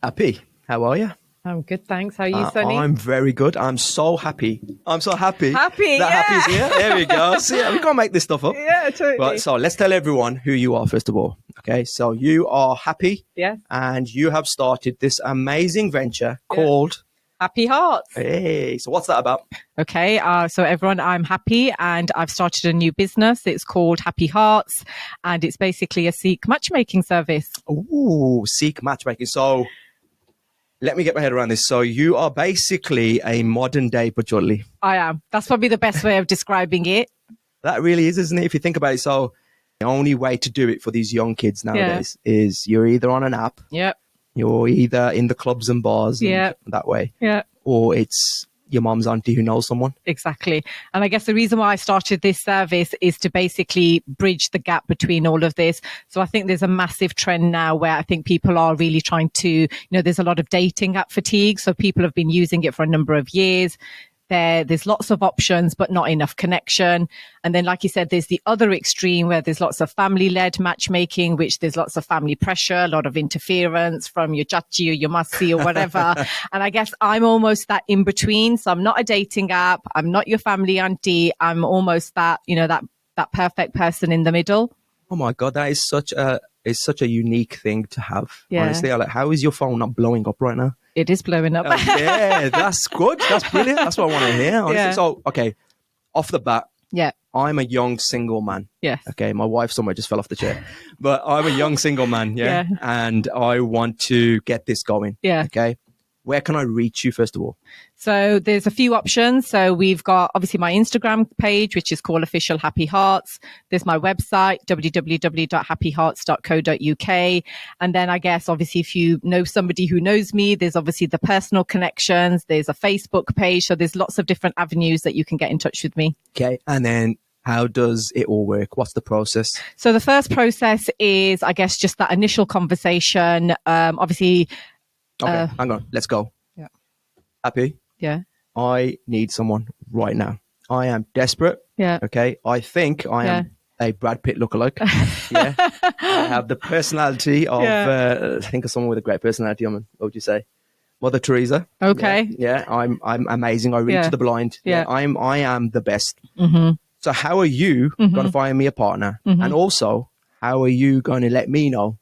Happy, how are you? I'm good, thanks. How are you, Sonny? I'm very good. I'm so happy. Happy, that yeah. Happy's here. There we go. See, we can't make this stuff up. Yeah, totally. Right, so let's tell everyone who you are, first of all. Okay, so you are Happy. Yes. And you have started this amazing venture called... Happie Hearts. Hey, so what's that about? Okay, so everyone, I'm Happy and I've started a new business. It's called Happie Hearts and it's basically a Sikh matchmaking service. Ooh, Sikh matchmaking. So let me get my head around this. So you are basically a modern day Pacholi. I am. That's probably the best way of describing it. That really is, isn't it? If you think about it. So the only way to do it for these young kids nowadays is you're either on an app. Yep. You're either in the clubs and bars and that way. Yeah. Or it's your mom's auntie who knows someone. Exactly. And I guess the reason why I started this service is to basically bridge the gap between all of this. So I think there's a massive trend now where I think people are really trying to, there's a lot of dating app fatigue. So people have been using it for a number of years. There's lots of options, but not enough connection. And then, like you said, there's the other extreme where there's lots of family-led matchmaking, which there's lots of family pressure, a lot of interference from your chachi or your masi or whatever. And I guess I'm almost that in between. So I'm not a dating app. I'm not your family auntie. I'm almost that, that perfect person in the middle. Oh my God, that is such a unique thing to have. Yeah. Honestly, how is your phone not blowing up right now? It is blowing up. Yeah, that's good. That's brilliant. That's what I want to hear. Honestly. Yeah. So, okay, off the bat, yeah, I'm a young single man. Yes. Okay, my wife somewhere just fell off the chair. But I'm a young single man, yeah? And I want to get this going. Yeah. Okay. Where can I reach you, first of all? So there's a few options. So we've got obviously my Instagram page, which is called Official Happie Hearts. There's my website, www.happiehearts.co.uk. And then I guess, obviously, if you know somebody who knows me, there's obviously the personal connections. There's a Facebook page. So there's lots of different avenues that you can get in touch with me. Okay. And then how does it all work? What's the process? So the first process is, I guess, just that initial conversation. Obviously... Okay, hang on. Let's go. Yeah. Happy? Yeah. I need someone right now. I am desperate. Yeah. Okay. I think I am a Brad Pitt lookalike. Yeah. I have the personality of, think of someone with a great personality. What would you say? Mother Teresa. Okay. Yeah. I'm amazing. I read to the blind. Yeah. I am the best. Mm-hmm. So how are you going to find me a partner? Mm-hmm. And also, how are you going to let me know?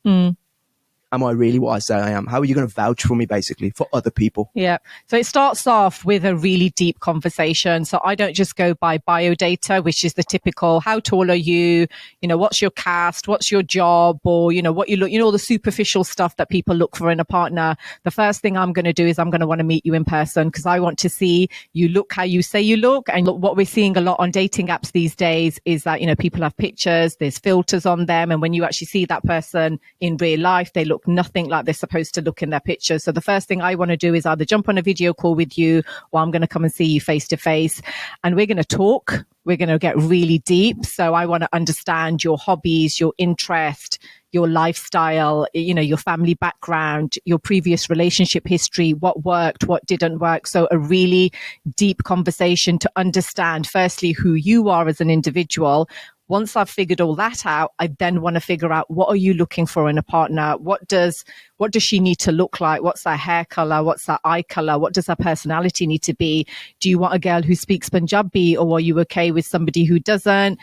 Am I really what I say I am? How are you going to vouch for me, basically, for other people? Yeah. So it starts off with a really deep conversation. So I don't just go by bio data, which is the typical, how tall are you? What's your caste? What's your job? Or, what you look, all the superficial stuff that people look for in a partner. The first thing I'm going to do is I'm going to want to meet you in person because I want to see you look how you say you look. And what we're seeing a lot on dating apps these days is that, people have pictures, there's filters on them. And when you actually see that person in real life, they look nothing like they're supposed to look in their pictures. So the first thing I want to do is either jump on a video call with you or I'm going to come and see you face to face and we're going to talk. We're going to get really deep. So I want to understand your hobbies, your interest, your lifestyle, your family background, your previous relationship history, what worked, what didn't work. So a really deep conversation to understand firstly who you are as an individual. Once I've figured all that out, I then want to figure out what are you looking for in a partner? What does she need to look like? What's her hair color? What's her eye color? What does her personality need to be? Do you want a girl who speaks Punjabi or are you okay with somebody who doesn't?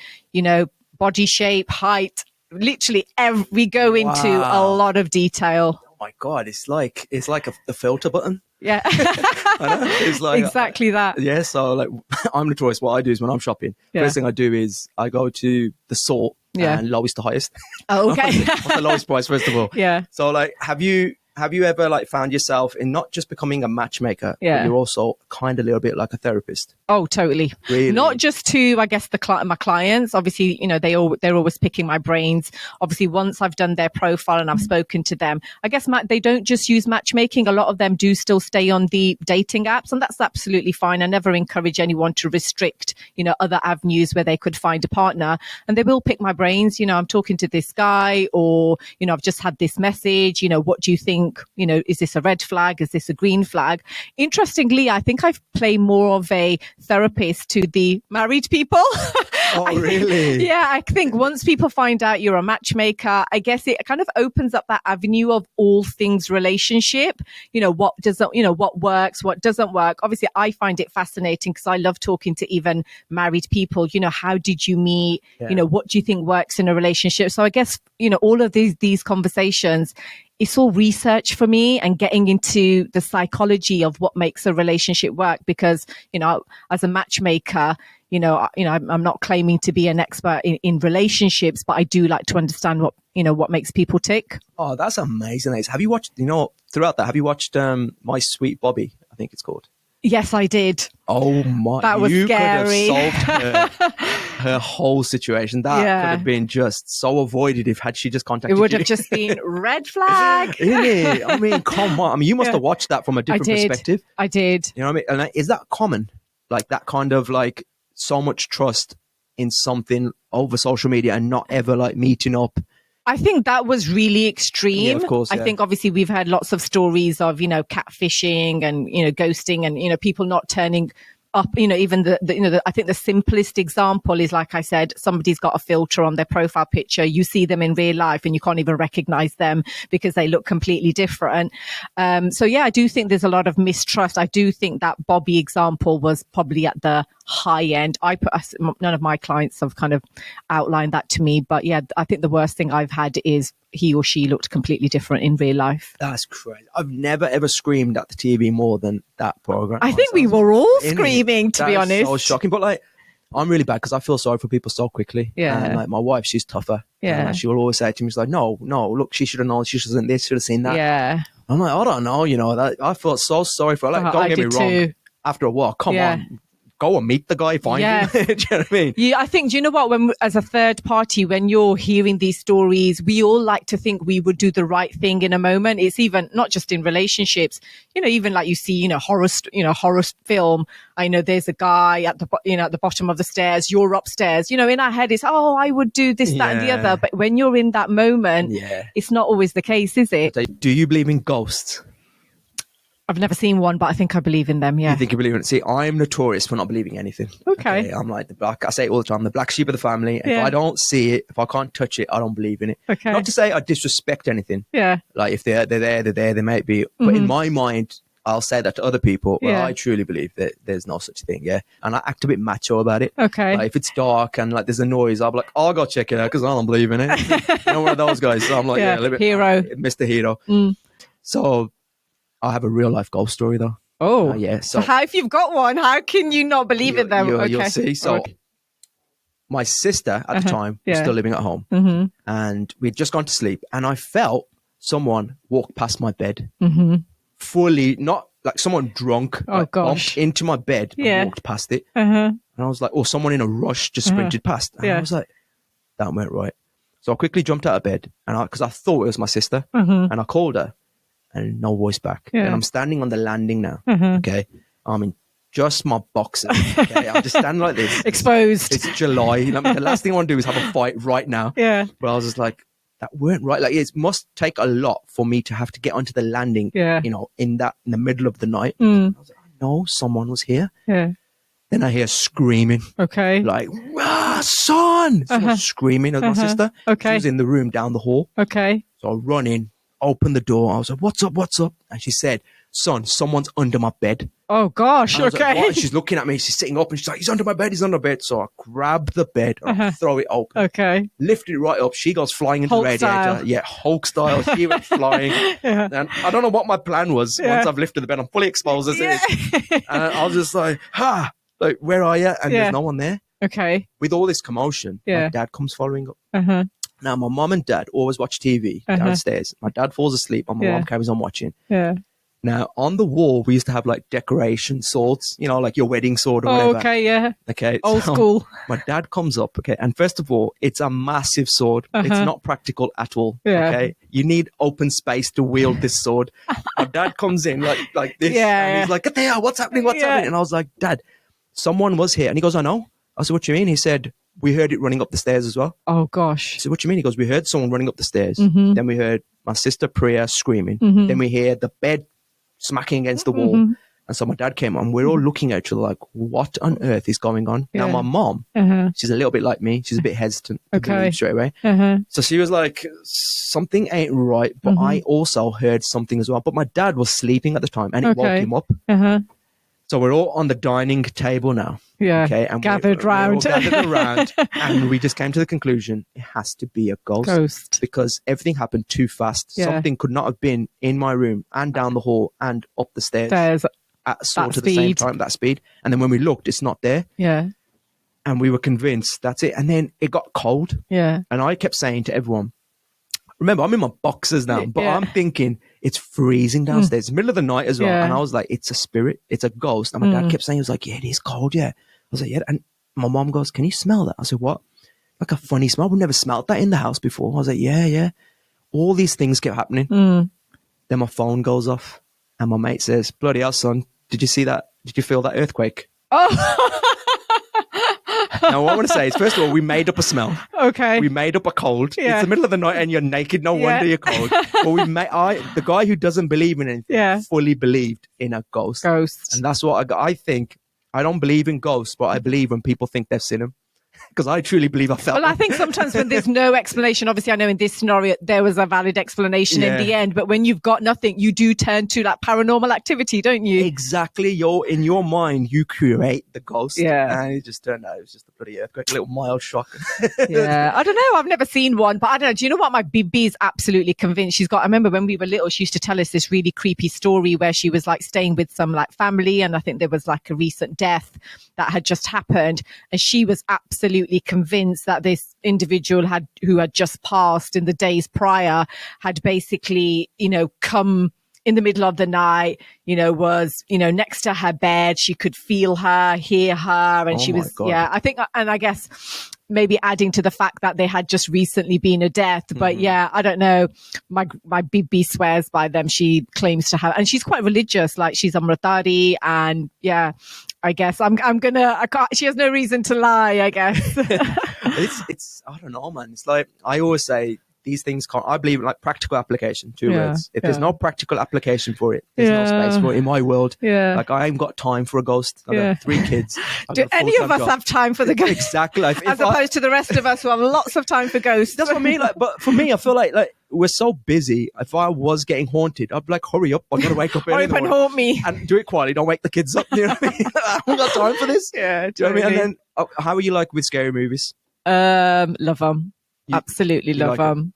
Body shape, height, literally we go into a lot of detail. Oh my God, it's like the filter button. Yeah. I know. It's like exactly that. Yeah, so I'm notorious. What I do is when I'm shopping, first thing I do is I go to the sort and lowest to highest. Oh, okay. What's the lowest price, first of all? Yeah. So have you ever found yourself in not just becoming a matchmaker, but you're also kind of a little bit like a therapist? Oh, totally. Really? Not just to, I guess, my clients. Obviously, they're always picking my brains. Obviously, once I've done their profile and I've spoken to them, I guess they don't just use matchmaking. A lot of them do still stay on the dating apps, and that's absolutely fine. I never encourage anyone to restrict, other avenues where they could find a partner. And they will pick my brains. I'm talking to this guy, or, I've just had this message. What do you think? think, is this a red flag? Is this a green flag? Interestingly, I think I play more of a therapist to the married people. Oh, really? I think once people find out you're a matchmaker, I guess it kind of opens up that avenue of all things relationship. What doesn't, what works, what doesn't work. Obviously, I find it fascinating because I love talking to even married people. How did you meet? Yeah. What do you think works in a relationship? So I guess, all of these conversations, it's all research for me and getting into the psychology of what makes a relationship work. Because, as a matchmaker, I'm not claiming to be an expert in relationships, but I do like to understand what makes people tick. Oh, that's amazing. Have you watched, throughout that, have you watched My Sweet Bobby, I think it's called? Yes, I did. Oh my! That was scary. You could have solved her whole situation. That could have been just so avoided had she just contacted you. It would have just been red flag. Isn't it? I mean, come on. I mean, you must have watched that from a different perspective. I did. You know what I mean? And is that common? Like that kind of like so much trust in something over social media and not ever like meeting up? I think that was really extreme. Yeah, of course, I think obviously we've had lots of stories of, catfishing and, ghosting and, people not turning up, even I think the simplest example is, like I said, somebody's got a filter on their profile picture. You see them in real life and you can't even recognize them because they look completely different. So I do think there's a lot of mistrust. I do think that Bobby example was probably at the high end. None of my clients have kind of outlined that to me, but I think the worst thing I've had is he or she looked completely different in real life. That's crazy. I've never ever screamed at the TV more than that program. I think we were all screaming, to be honest. So shocking, but like I'm really bad because I feel sorry for people so quickly. Yeah. And like my wife, she's tougher. Yeah. And she will always say to me, she's like, no, look, she should have known. She should have done this. Should have seen that. Yeah. I'm like, I don't know. That I felt so sorry for her. Like, don't get me wrong. Too. After a while, come on. Go and meet the guy, find him. Do you know what I mean? Yeah, I think, do you know what? When, as a third party, when you're hearing these stories, we all like to think we would do the right thing in a moment. It's even not just in relationships, even like you see, horror film. I know there's a guy at the, at the bottom of the stairs, you're upstairs, in our head it's, I would do this, that and the other. But when you're in that moment, it's not always the case, is it? Do you believe in ghosts? I've never seen one, but I think I believe in them. Yeah. You think you believe in it? See, I'm notorious for not believing anything. Okay. I'm like I say it all the time, the black sheep of the family. If I don't see it, if I can't touch it, I don't believe in it. Okay. Not to say I disrespect anything. Yeah. Like if they're there, they might be. But in my mind, I'll say that to other people. Well, I truly believe that there's no such thing. Yeah. And I act a bit macho about it. Okay. Like if it's dark and like there's a noise, I'll be like, I'll go check it out because I don't believe in it. One of those guys. So I'm like, a little bit hero. Mr. Hero. So I have a real life ghost story though. Oh, yeah. So how, if you've got one, how can you not believe in them? You'll see. So my sister at the time was still living at home and we'd just gone to sleep and I felt someone walk past my bed fully, not like someone drunk, bumped into my bed and walked past it. And I was like, someone in a rush just sprinted past. And I was like, that went right. So I quickly jumped out of bed and because I thought it was my sister and I called her. And no voice back. And I'm standing on the landing now. Okay. I'm in just my boxers. Okay. I'm just standing like this. Exposed. It's July. The last thing I want to do is have a fight right now. Yeah. But I was just like, that weren't right. Like it must take a lot for me to have to get onto the landing, in the middle of the night. I was like, I know someone was here. Yeah. Then I hear screaming. Okay. Like, son! Someone screaming at my sister. Okay. She was in the room down the hall. Okay. So I run in. Open the door. I was like, what's up? And she said, son, someone's under my bed. Oh, gosh. Okay. Like, what? She's looking at me. She's sitting up and she's like, he's under my bed. So I grab the bed and I throw it open. Okay. Lift it right up. She goes flying into Hulk the radiator. style. Yeah, Hulk style. She went flying. And I don't know what my plan was. Once I've lifted the bed, I'm fully exposed as it is. And I was just like, like, where are you? And there's no one there. Okay. With all this commotion, my dad comes following up. Now, my mom and dad always watch TV downstairs. My dad falls asleep and my mom carries on watching. Yeah. Now, on the wall, we used to have like decoration swords, like your wedding sword or whatever. Okay, yeah. Okay. Old school. My dad comes up, okay. And first of all, it's a massive sword. It's not practical at all. Yeah. Okay. You need open space to wield this sword. My dad comes in like this. And he's like, Gatea, what's happening? What's happening? And I was like, Dad, someone was here. And he goes, I know. I said, what do you mean? He said, we heard it running up the stairs as well. Oh, gosh. So what do you mean? He goes, we heard someone running up the stairs. Then we heard my sister Priya screaming. Then we hear the bed smacking against the wall. And so my dad came on. We're all looking at each other like, what on earth is going on? Now, my mom, she's a little bit like me. She's a bit hesitant to believe straight away. So she was like, something ain't right. But I also heard something as well. But my dad was sleeping at the time and it woke him up. So we're all on the dining table now. Yeah. Okay. And gathered round. We're all gathered around. And we just came to the conclusion it has to be a ghost. Because everything happened too fast. Yeah. Something could not have been in my room and down the hall and up the stairs. At sort of the same time, that speed. And then when we looked, it's not there. Yeah. And we were convinced that's it. And then it got cold. Yeah. And I kept saying to everyone, remember, I'm in my boxers now, but I'm thinking it's freezing downstairs. It's the middle of the night as well. Yeah. And I was like, it's a spirit. It's a ghost. And my dad kept saying, he was like, yeah, it is cold. Yeah. I was like, yeah. And my mom goes, can you smell that? I said, what? Like a funny smell. We've never smelled that in the house before. I was like, yeah. All these things kept happening. Then my phone goes off and my mate says, bloody hell, son, did you see that? Did you feel that earthquake? Oh. Now, what I want to say is, first of all, we made up a smell. Okay. We made up a cold. Yeah. It's the middle of the night and you're naked. No wonder you're cold. But the guy who doesn't believe in anything fully believed in a ghost. And that's what I think. I don't believe in ghosts, but I believe when people think they've seen them. Because I truly believe I felt. Well, I think sometimes when there's no explanation, obviously I know in this scenario there was a valid explanation in the end, but when you've got nothing, you do turn to that paranormal activity, don't you? Exactly. In your mind, you create the ghost. Yeah. And it just turned out it was just a bloody earthquake, a little mild shock. Yeah. I don't know. I've never seen one, but I don't know. Do you know what? My BB is absolutely convinced. I remember when we were little, she used to tell us this really creepy story where she was like staying with some like family, and I think there was like a recent death that had just happened, and she was absolutely convinced that this individual who had just passed in the days prior had basically, come in the middle of the night, was, next to her bed. She could feel her, hear her, and she was, I think, and I guess maybe adding to the fact that they had just recently been a death. But I don't know. My BB swears by them. She claims to have, and she's quite religious. Like she's Amritari, and I guess I can't, she has no reason to lie, I guess. it's, I don't know, man. It's like, I always say these things I believe in like practical application, two words. If there's no practical application for it, there's no space for it in my world. Yeah. Like I ain't got time for a ghost. I've got 3 kids. Do any of us have time for the ghost? Exactly. Like, as opposed to the rest of us who have lots of time for ghosts. That's what I mean. Like, but for me, I feel like we're so busy. If I was getting haunted, I'd be like, hurry up. I've got to wake up early. Hurry up and haunt me. And do it quietly. Don't wake the kids up. You know what I mean? I haven't got time for this. Yeah. Do you know what I mean? And then how are you like with scary movies? Love them. Absolutely love them.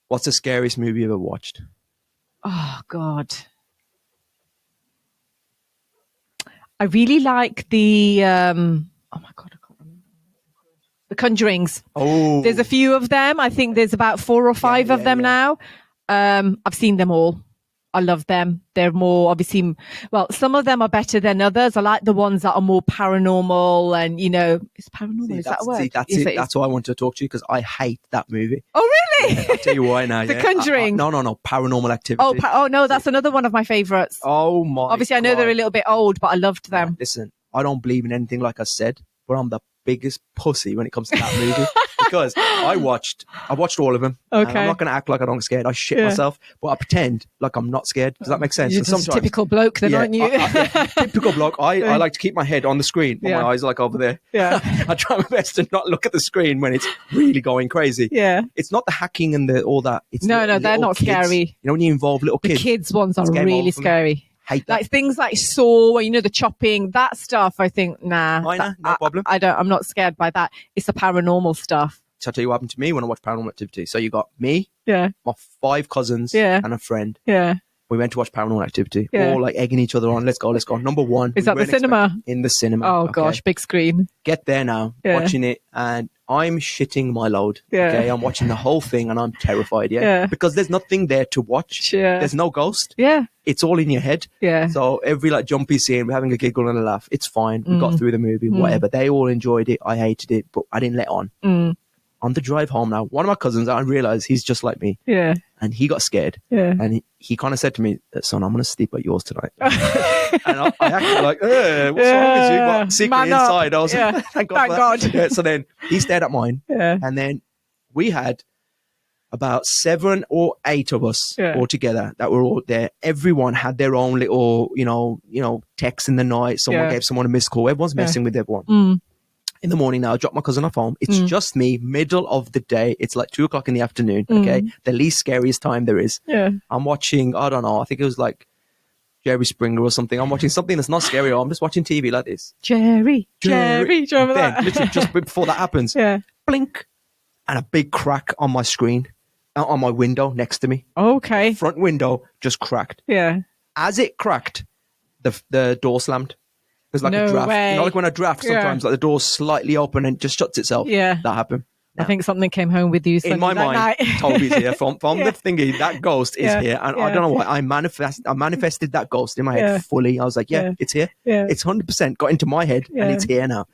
What's the scariest movie you ever watched? Oh, God. I really like the, oh my God, I can't remember. The Conjurings. Oh. There's a few of them. I think there's about 4 or 5 of them now. I've seen them all. I love them. They're more obviously, some of them are better than others. I like the ones that are more paranormal and, it's paranormal. Is that a word? That's it. That's why I want to talk to you because I hate that movie. Oh, really? Yeah, I'll tell you why now. The Conjuring. No. Paranormal Activity. Oh, no, that's another one of my favorites. Oh, my Obviously, I know they're a little bit old, but I loved them. Listen, I don't believe in anything like I said, but I'm the biggest pussy when it comes to that movie because I watched all of them. Okay. I'm not going to act like I don't get scared. I shit myself, but I pretend like I'm not scared. Does that make sense? You're just a typical bloke then, aren't you? Typical bloke. I like to keep my head on the screen, but my eyes are like over there. Yeah. I try my best to not look at the screen when it's really going crazy. Yeah. It's not the hacking and all that. It's no, they're not kids. Scary. When you involve little kids. The kids ones are really scary. Hate that. Like things like Saw, the chopping, that stuff. I think, nah. No problem. I'm not scared by that. It's the paranormal stuff. So I'll tell you what happened to me when I watched Paranormal Activity. So you got me, my 5 cousins, and a friend. Yeah. We went to watch Paranormal Activity, all like egging each other on. Let's go. Number 1. Is that the cinema? In the cinema. Oh, gosh, big screen. Get there now, watching it, and I'm shitting my load. Yeah. Okay, I'm watching the whole thing, and I'm terrified, because there's nothing there to watch. Yeah. There's no ghost. Yeah. It's all in your head. Yeah. So every jumpy scene, we're having a giggle and a laugh. It's fine. We got through the movie, whatever. They all enjoyed it. I hated it, but I didn't let on. On the drive home now, one of my cousins, I realized he's just like me. Yeah. And he got scared. Yeah. And he kind of said to me, son, I'm going to sleep at yours tonight. And I acted like, what's wrong with you? But secretly inside, I was like, thank God. Yeah, so then he stared at mine. Yeah. And then we had about 7 or 8 of us all together that were all there. Everyone had their own little, text in the night. Someone gave someone a missed call. Everyone's messing with everyone. Mm. In the morning now, I drop my cousin off home. It's just me, middle of the day. It's like 2:00 in the afternoon. Okay. The least scariest time there is. Yeah. I'm watching, I don't know, I think it was like Jerry Springer or something. I'm watching something that's not scary. I'm just watching TV like this. Jerry. Do you remember that? Literally just before that happens. Blink. And a big crack on my screen. On my window next to me. Okay. Front window just cracked. Yeah. As it cracked, the door slammed. It was like a draft. Way. Like when I draft, sometimes like the door's slightly open and it just shuts itself. Yeah. That happened. Yeah. I think something came home with you. In my mind, Toby's here. From the thingy, that ghost is here. And I don't know why. I manifested that ghost in my head fully. I was like, it's here. Yeah. It's 100% got into my head and it's here now.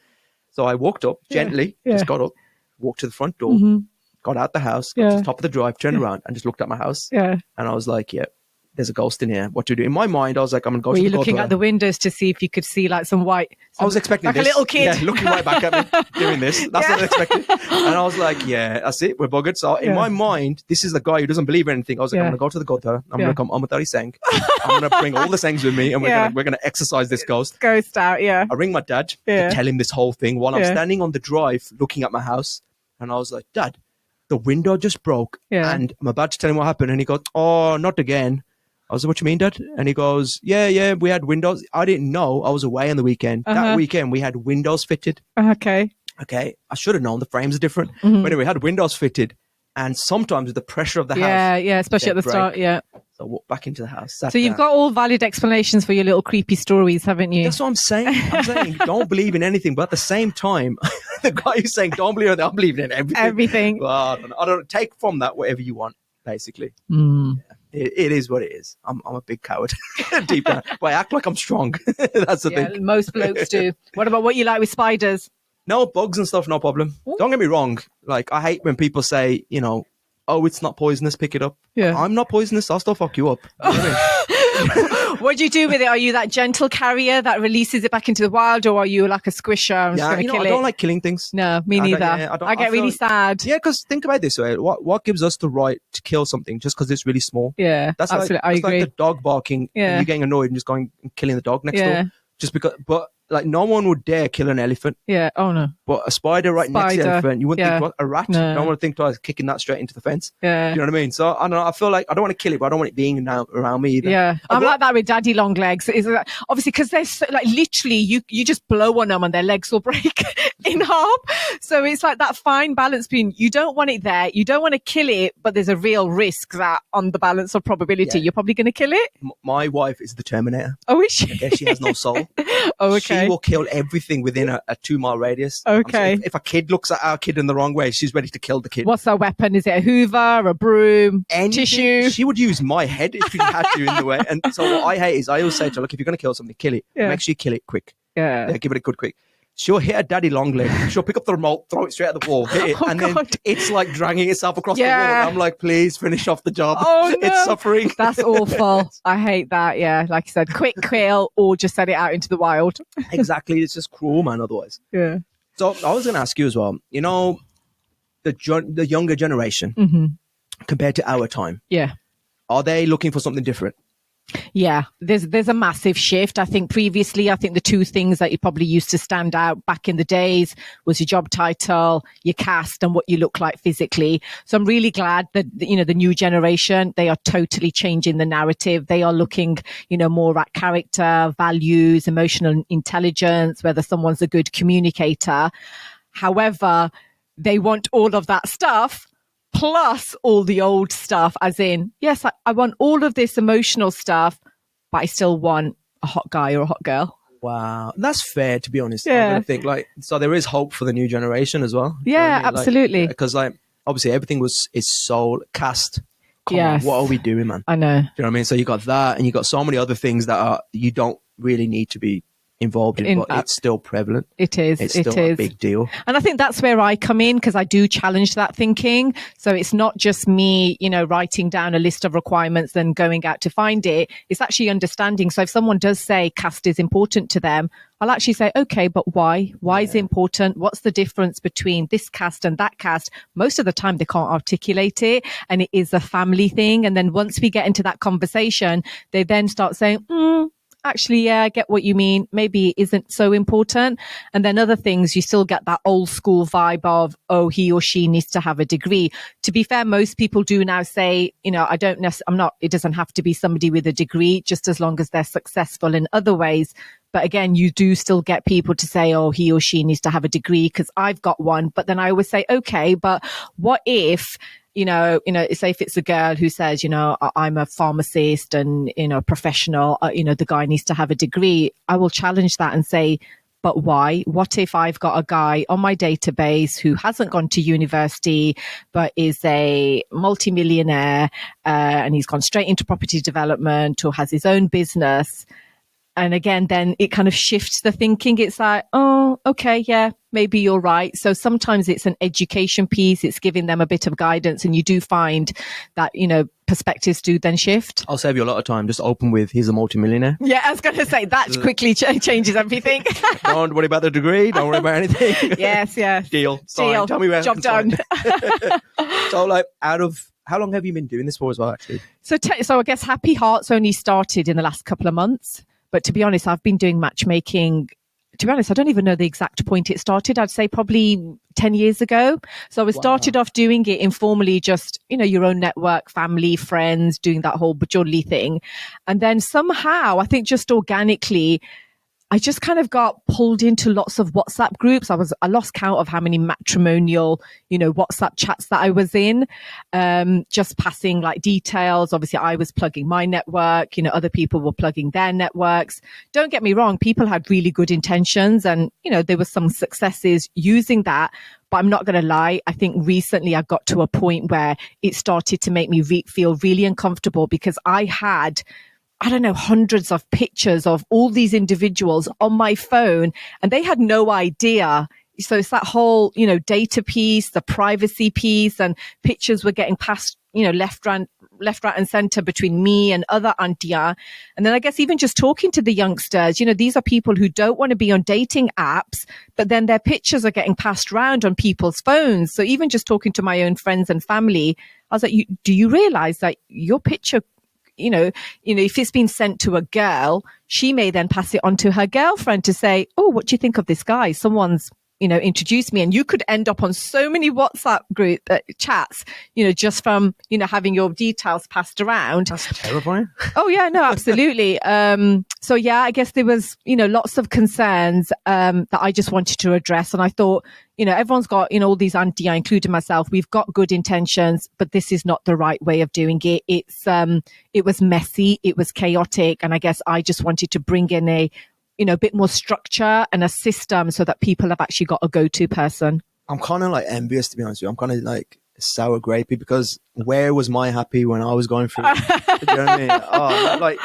So I walked up gently, just got up, walked to the front door. Mm-hmm. Got out the house, got to the top of the drive, turned around and just looked at my house. Yeah. And I was like, there's a ghost in here. What to do? In my mind, I was like, I'm going to go to the Were you looking at the windows to see if you could see like some white... I was expecting like this. Like a little kid. Yeah, looking right back at me, doing this. That's what I expected. And I was like, that's it. We're buggered. So in my mind, this is the guy who doesn't believe in anything. I was like, I'm going to go to the Godha. I'm going to come with 30 Seng. I'm going to bring all the Sengs with me and we're going to exercise this ghost. Ghost out, I ring my dad to tell him this whole thing while I'm standing on the drive looking at my house. And I was like, Dad, the window just broke and I'm about to tell him what happened. And he goes, oh, not again. I was like, what you mean, Dad? And he goes, yeah, we had windows. I didn't know. I was away on the weekend. That weekend, we had windows fitted. Okay. I should have known. The frames are different. Mm-hmm. But anyway, we had windows fitted. And sometimes with the pressure of the house. Yeah, especially at the start, So I walked back into the house. So you've got all valid explanations for your little creepy stories, haven't you? That's what I'm saying. I'm saying don't believe in anything. But at the same time, the guy who's saying don't believe in anything, I'm believing in everything. Everything. Well, I don't take from that whatever you want, basically. Mm. It is what it is. I'm a big coward deep down. But I act like I'm strong. That's the thing. Most blokes do. What about what you like with spiders? No, bugs and stuff, no problem. Ooh. Don't get me wrong. Like, I hate when people say, oh, it's not poisonous, pick it up. Yeah. I'm not poisonous. I'll still fuck you up. You know what I mean? What do you do with it? Are you that gentle carrier that releases it back into the wild, or are you like a squisher and just going to kill it? I don't like killing things. No, me neither. I get really sad. Yeah, because think about it this way. What gives us the right to kill something just because it's really small? Yeah, that's absolutely. I agree. Like the dog barking and you getting annoyed and just going and killing the dog next door. Just because, but like no one would dare kill an elephant. Yeah. Oh no. But a spider next to the elephant, you wouldn't think, what, a rat? No. You don't want to think twice, kicking that straight into the fence. Yeah. You know what I mean? So I don't know. I feel like I don't want to kill it, but I don't want it being around me either. Yeah. I'm like that with daddy long legs. It's like, obviously, because they're so, like literally you just blow on them and their legs will break in half. So it's like that fine balance between you don't want it there, you don't want to kill it, but there's a real risk that on the balance of probability, you're probably going to kill it. My wife is the Terminator. Oh, is she? Okay, she has no soul. Oh, okay. She will kill everything within a 2-mile radius. Okay. If a kid looks at our kid in the wrong way, she's ready to kill the kid. What's her weapon? Is it a Hoover, a broom, tissue? She would use my head if she had to in the way. And so what I hate is I always say to her, look, if you're going to kill something, kill it. Yeah. Make sure you kill it quick. Yeah. Give it a good quick. She'll hit her daddy long leg. She'll pick up the remote, throw it straight at the wall, hit it, and then it's like dragging itself across the wall. And I'm like, please finish off the job. Oh, no. It's suffering. That's awful. I hate that. Yeah, like you said, quick kill or just set it out into the wild. Exactly. It's just cruel, man, otherwise. Yeah. So I was going to ask you as well, the younger generation compared to our time. Yeah. Are they looking for something different? Yeah, there's a massive shift. I think previously, the two things that you probably used to stand out back in the days was your job title, your caste, and what you look like physically. So I'm really glad that, the new generation, they are totally changing the narrative. They are looking, more at character, values, emotional intelligence, whether someone's a good communicator. However, they want all of that stuff plus all the old stuff, as in, yes, I want all of this emotional stuff, but I still want a hot guy or a hot girl. Wow. That's fair, to be honest. Yeah. I think, so there is hope for the new generation as well. Yeah, absolutely. Because, obviously everything is so cast. Come on, what are we doing, man? I know. Do you know what I mean? So you got that and you got so many other things that you don't really need to be involved in, but it's still prevalent. It is. It's still a big deal. And I think that's where I come in, because I do challenge that thinking. So it's not just me, writing down a list of requirements, then going out to find it. It's actually understanding. So if someone does say caste is important to them, I'll actually say, okay, but why? Why is it important? What's the difference between this caste and that caste? Most of the time they can't articulate it, and it is a family thing. And then once we get into that conversation, they then start saying, actually, yeah, I get what you mean. Maybe it isn't so important. And then other things, you still get that old school vibe of, oh, he or she needs to have a degree. To be fair, most people do now say, it doesn't have to be somebody with a degree, just as long as they're successful in other ways. But again, you do still get people to say, oh, he or she needs to have a degree because I've got one. But then I always say, okay, but what if, say if it's a girl who says, I'm a pharmacist and, professional, the guy needs to have a degree. I will challenge that and say, but why? What if I've got a guy on my database who hasn't gone to university, but is a multimillionaire, and he's gone straight into property development or has his own business? And again, then it kind of shifts the thinking. It's like, oh, okay, yeah, maybe you're right. So sometimes it's an education piece. It's giving them a bit of guidance. And you do find that, perspectives do then shift. I'll save you a lot of time. Just open with, he's a multimillionaire. Yeah, I was going to say that quickly changes everything. Don't worry about the degree. Don't worry about anything. Yes. Deal. Sign. Tell me where. Job done. So how long have you been doing this for as well, actually? So I guess Happy Hearts only started in the last couple of months. But to be honest, I've been doing matchmaking. To be honest, I don't even know the exact point it started. I'd say probably 10 years ago. So I started off doing it informally, just, your own network, family, friends, doing that whole bajoli thing. And then somehow, I think just organically, I just kind of got pulled into lots of WhatsApp groups. I lost count of how many matrimonial, WhatsApp chats that I was in, just passing like details. Obviously, I was plugging my network, other people were plugging their networks. Don't get me wrong. People had really good intentions and, there were some successes using that. But I'm not going to lie. I think recently I got to a point where it started to make me feel really uncomfortable because I had, hundreds of pictures of all these individuals on my phone and they had no idea. So it's that whole, data piece, the privacy piece, and pictures were getting passed, left, right and center between me and other auntia. And then I guess even just talking to the youngsters, these are people who don't want to be on dating apps, but then their pictures are getting passed around on people's phones. So even just talking to my own friends and family, I was like, do you realize that your picture, if it's been sent to a girl, she may then pass it on to her girlfriend to say, oh, what do you think of this guy? Someone's, introduced me. And you could end up on so many WhatsApp group chats, just from, having your details passed around. That's terrifying. Oh, yeah, no, absolutely. So, yeah, I guess there was, lots of concerns that I just wanted to address. And I thought, everyone's got, all these auntie, including myself, we've got good intentions, but this is not the right way of doing it. It was messy. It was chaotic. And I guess I just wanted to bring in a bit more structure and a system so that people have actually got a go-to person. I'm kind of like envious, to be honest with you. I'm kind of like sour grapey because where was my Happie when I was going through it? Do you know what I mean? Oh, like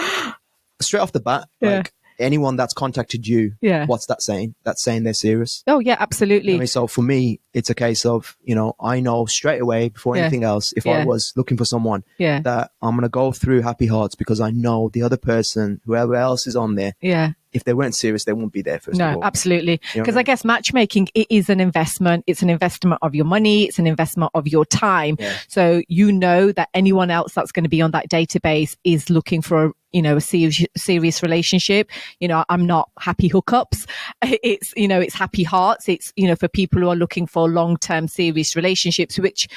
straight off the bat, like anyone that's contacted you, what's that saying? That's saying they're serious. Oh, yeah, absolutely. You know what I mean? So for me, it's a case of, I know straight away before anything else, if I was looking for someone, that I'm going to go through Happy Hearts because I know the other person, whoever else is on there, if they weren't serious, they won't be there first of all. No, absolutely. Because I guess matchmaking, it is an investment. It's an investment of your money. It's an investment of your time. Yeah. So that anyone else that's going to be on that database is looking for a serious relationship. I'm not happy hookups. It's, it's Happy Hearts. It's, for people who are looking for long-term serious relationships, which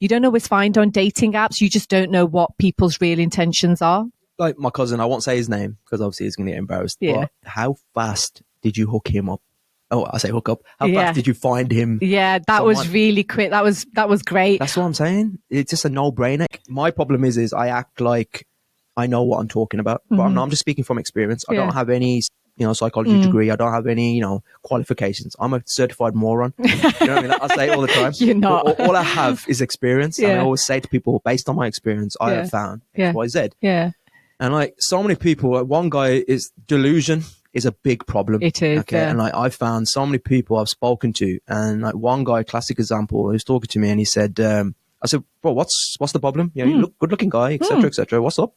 you don't always find on dating apps. You just don't know what people's real intentions are. Like my cousin, I won't say his name because obviously he's going to get embarrassed. Yeah. But how fast did you hook him up? Oh, I say hook up. How fast did you find him? Yeah, that was really quick. That was great. That's what I'm saying. It's just a no-brainer. My problem is I act like I know what I'm talking about, but I'm just speaking from experience. I don't have any, psychology degree. I don't have any, qualifications. I'm a certified moron. You know what I mean? I say it all the time. You're not. All I have is experience. And I always say to people, based on my experience, I have found X, Y, Z. Yeah. And like so many people, one guy is delusion. is a big problem. It is. Okay. And like, I found so many people I've spoken to, and like one guy, classic example, he was talking to me and he said, I said, bro, what's the problem? You know, you look good looking guy, etc., etc. What's up?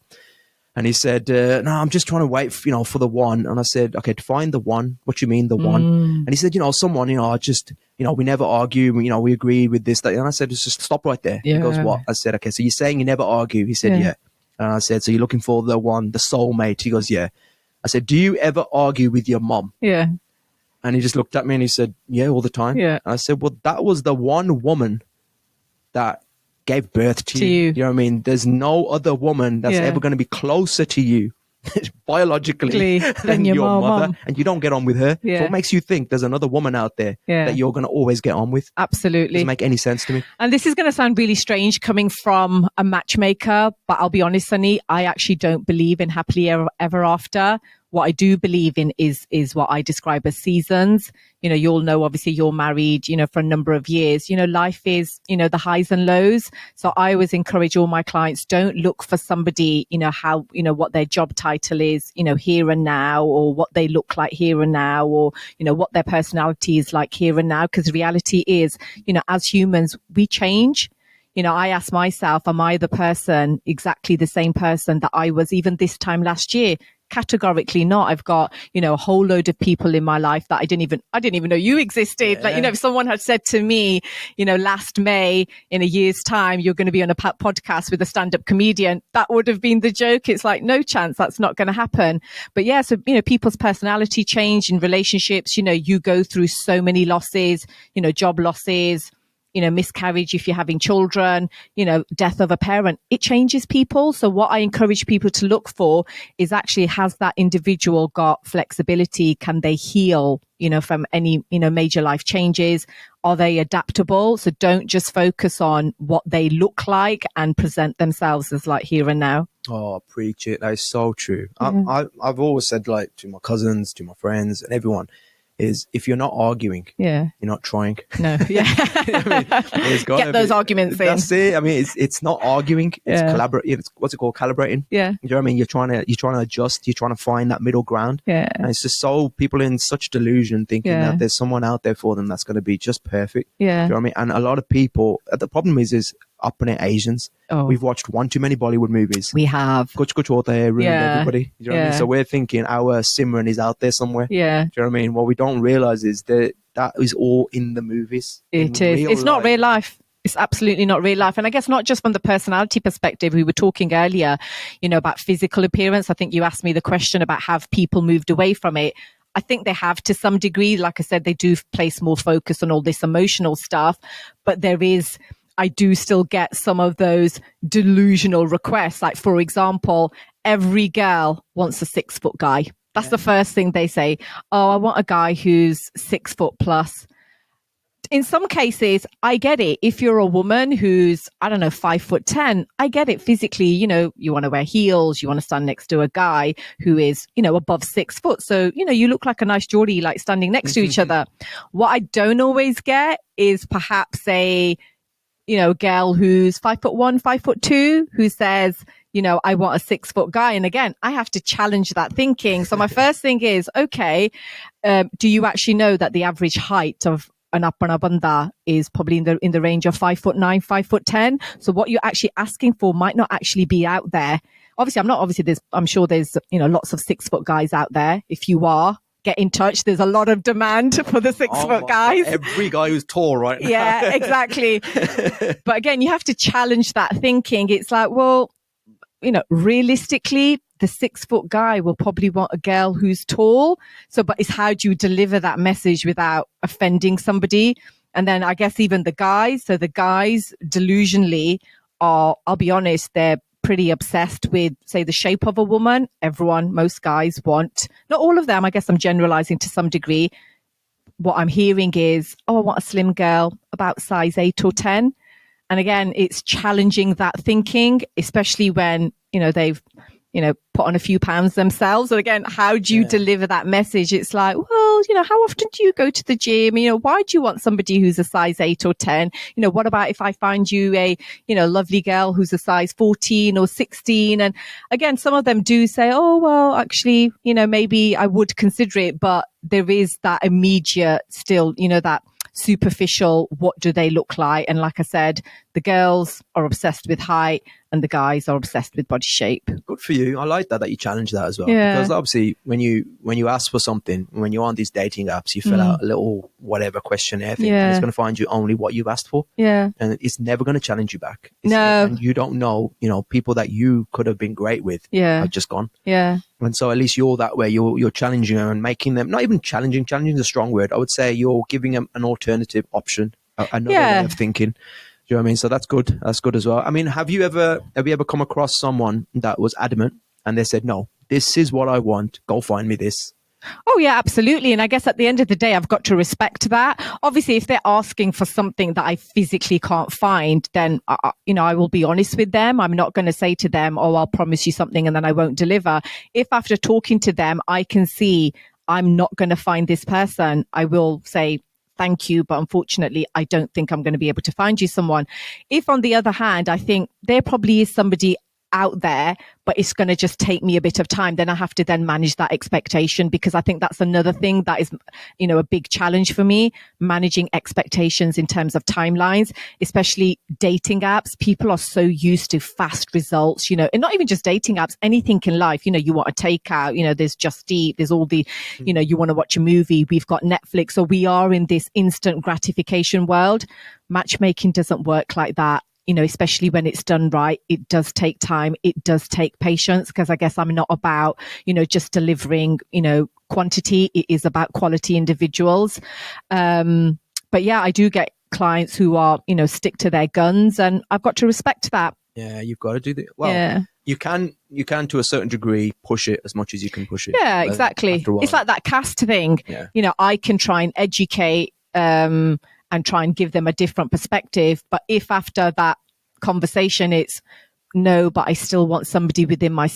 And he said, no, I'm just trying to wait, for the one. And I said, okay, define the one. What do you mean the one? And he said, someone, I just, we never argue. We agree with this, that. And I said, just stop right there. Yeah. He goes, what? I said, okay, so you're saying you never argue? He said, yeah. And I said, so you're looking for the one, the soulmate? He goes, yeah. I said, do you ever argue with your mom? Yeah. And he just looked at me and he said, yeah, all the time. Yeah. And I said, well, that was the one woman that gave birth to you. You know what I mean? There's no other woman that's ever going to be closer to you biologically than your mother. And you don't get on with her. So what makes you think there's another woman out there that you're going to always get on with? Absolutely. Doesn't make any sense to me. And this is going to sound really strange coming from a matchmaker, but I'll be honest, Sunny, I actually don't believe in happily ever after. What I do believe in is what I describe as seasons. You'll know, obviously you're married, for a number of years. Life is, the highs and lows. So I always encourage all my clients, don't look for somebody, how, what their job title is, here and now, or what they look like here and now, or, what their personality is like here and now. Because reality is, as humans, we change. I ask myself, am I the person, exactly the same person that I was even this time last year? Categorically not. I've got, a whole load of people in my life that I didn't even know you existed. Like, if someone had said to me, last May, in a year's time, you're going to be on a podcast with a stand-up comedian, that would have been the joke. It's like, no chance, that's not going to happen. But yeah, so, people's personality change in relationships. You go through so many losses, job losses, miscarriage if you're having children, death of a parent. It changes people. So what I encourage people to look for is actually, has that individual got flexibility? Can they heal, from any, major life changes? Are they adaptable? So don't just focus on what they look like and present themselves as like here and now. Oh, preach it. That is so true. I've always said, like, to my cousins, to my friends and everyone, is if you're not arguing, you're not trying. No, yeah. Get those arguments in. That's it. I mean, it's not arguing. It's collaborating. What's it called? Calibrating. Yeah. You know what I mean? You're trying to adjust. You're trying to find that middle ground. Yeah. And it's just so people in such delusion thinking that there's someone out there for them that's going to be just perfect. Yeah. You know what I mean? And a lot of people, the problem is up in it Asians. We've watched one too many Bollywood movies. We have. Kuch hota hai ruined everybody. You know what I mean? So we're thinking our Simran is out there somewhere. Yeah. Do you know what I mean? What we don't realize is that is all in the movies. It is. It's not real life. It's absolutely not real life. And I guess not just from the personality perspective. We were talking earlier, about physical appearance. I think you asked me the question about have people moved away from it. I think they have to some degree. Like I said, they do place more focus on all this emotional stuff, but I do still get some of those delusional requests. Like, for example, every girl wants a 6 foot guy. That's the first thing they say. Oh, I want a guy who's 6 foot plus. In some cases, I get it. If you're a woman who's, 5'10", I get it physically. You want to wear heels. You want to stand next to a guy who is, above 6 foot. So, you look like a nice Geordie, like standing next to each other. What I don't always get is perhaps a girl who's 5'1", 5'2", who says, I want a 6 foot guy. And again, I have to challenge that thinking. So my first thing is, okay, do you actually know that the average height of an Appana banda is probably in the range of 5'9", 5'10"? So what you're actually asking for might not actually be out there. I'm sure there's, lots of 6 foot guys out there. If you are, get in touch. There's a lot of demand for the 6 foot guys. Every guy who's tall right now. Yeah, exactly. But again, you have to challenge that thinking. It's like, well, realistically, the 6 foot guy will probably want a girl who's tall. So, but it's how do you deliver that message without offending somebody? And then I guess even the guys. So the guys delusionally are, I'll be honest, they're pretty obsessed with, say, the shape of a woman. Most guys want, not all of them, I guess I'm generalizing to some degree. What I'm hearing is, I want a slim girl about size 8 or 10. And again, it's challenging that thinking, especially when, they've, put on a few pounds themselves. And again, how do you deliver that message? It's like, well, how often do you go to the gym? Why do you want somebody who's a size 8 or 10? What about if I find you a, lovely girl who's a size 14 or 16? And again, some of them do say, oh, well, actually, maybe I would consider it, but there is that immediate still, that superficial, what do they look like? And like I said, the girls are obsessed with height and the guys are obsessed with body shape. Good for you. I like that you challenge that as well. Because obviously when you ask for something, when you're on these dating apps, you fill out a little whatever questionnaire thing and it's going to find you only what you've asked for. Yeah. And it's never going to challenge you back. And you don't know, people that you could have been great with have just gone. Yeah. And so at least you're that way. You're challenging them and making them, not even challenging is a strong word. I would say you're giving them an alternative option, another way of thinking. Do you know what I mean? So that's good. That's good as well. I mean, have you ever come across someone that was adamant and they said, no, this is what I want. Go find me this. Oh, yeah, absolutely. And I guess at the end of the day, I've got to respect that. Obviously, if they're asking for something that I physically can't find, then, I will be honest with them. I'm not going to say to them, oh, I'll promise you something and then I won't deliver. If after talking to them, I can see I'm not going to find this person, I will say, thank you, but unfortunately, I don't think I'm going to be able to find you someone. If on the other hand, I think there probably is somebody out there, but it's going to just take me a bit of time, then I have to then manage that expectation, because I think that's another thing that is, a big challenge for me, managing expectations in terms of timelines, especially dating apps. People are so used to fast results, and not even just dating apps, anything in life, you want a takeout, there's Just Eat, there's all the, you want to watch a movie, we've got Netflix. So we are in this instant gratification world. Matchmaking doesn't work like that. Especially when it's done right, it does take time. It does take patience, because I guess I'm not about, just delivering, quantity. It is about quality individuals. But yeah, I do get clients who are, stick to their guns, and I've got to respect that. Yeah, you've got to do that. Well, you can to a certain degree push it as much as you can push it. Yeah, exactly. It's like that caste thing. Yeah. I can try and educate, and try and give them a different perspective. But if after that conversation it's no, but I still want somebody within my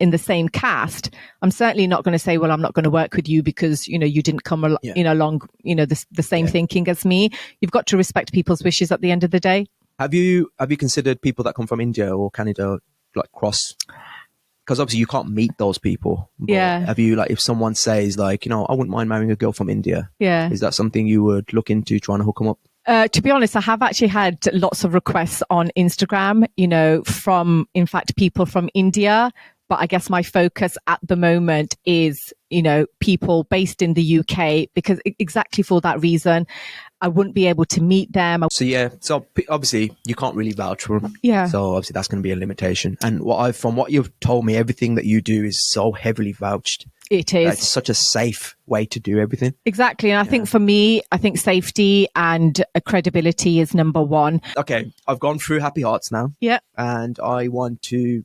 in the same caste, I'm certainly not going to say, well, I'm not going to work with you because, you didn't come along, the same thinking as me. You've got to respect people's wishes at the end of the day. Have you considered people that come from India or Canada, like cross? Because obviously you can't meet those people. Have you, if someone says I wouldn't mind marrying a girl from India. Yeah. Is that something you would look into trying to hook them up? To be honest, I have actually had lots of requests on Instagram, from, in fact, people from India. But I guess my focus at the moment is, people based in the UK, because exactly for that reason, I wouldn't be able to meet them. So obviously you can't really vouch for them. Yeah. So obviously that's going to be a limitation. And from what you've told me, everything that you do is so heavily vouched. It is. It's such a safe way to do everything. Exactly. And I think for me, safety and credibility is number one. Okay. I've gone through Happy Hearts now. Yeah. And I want to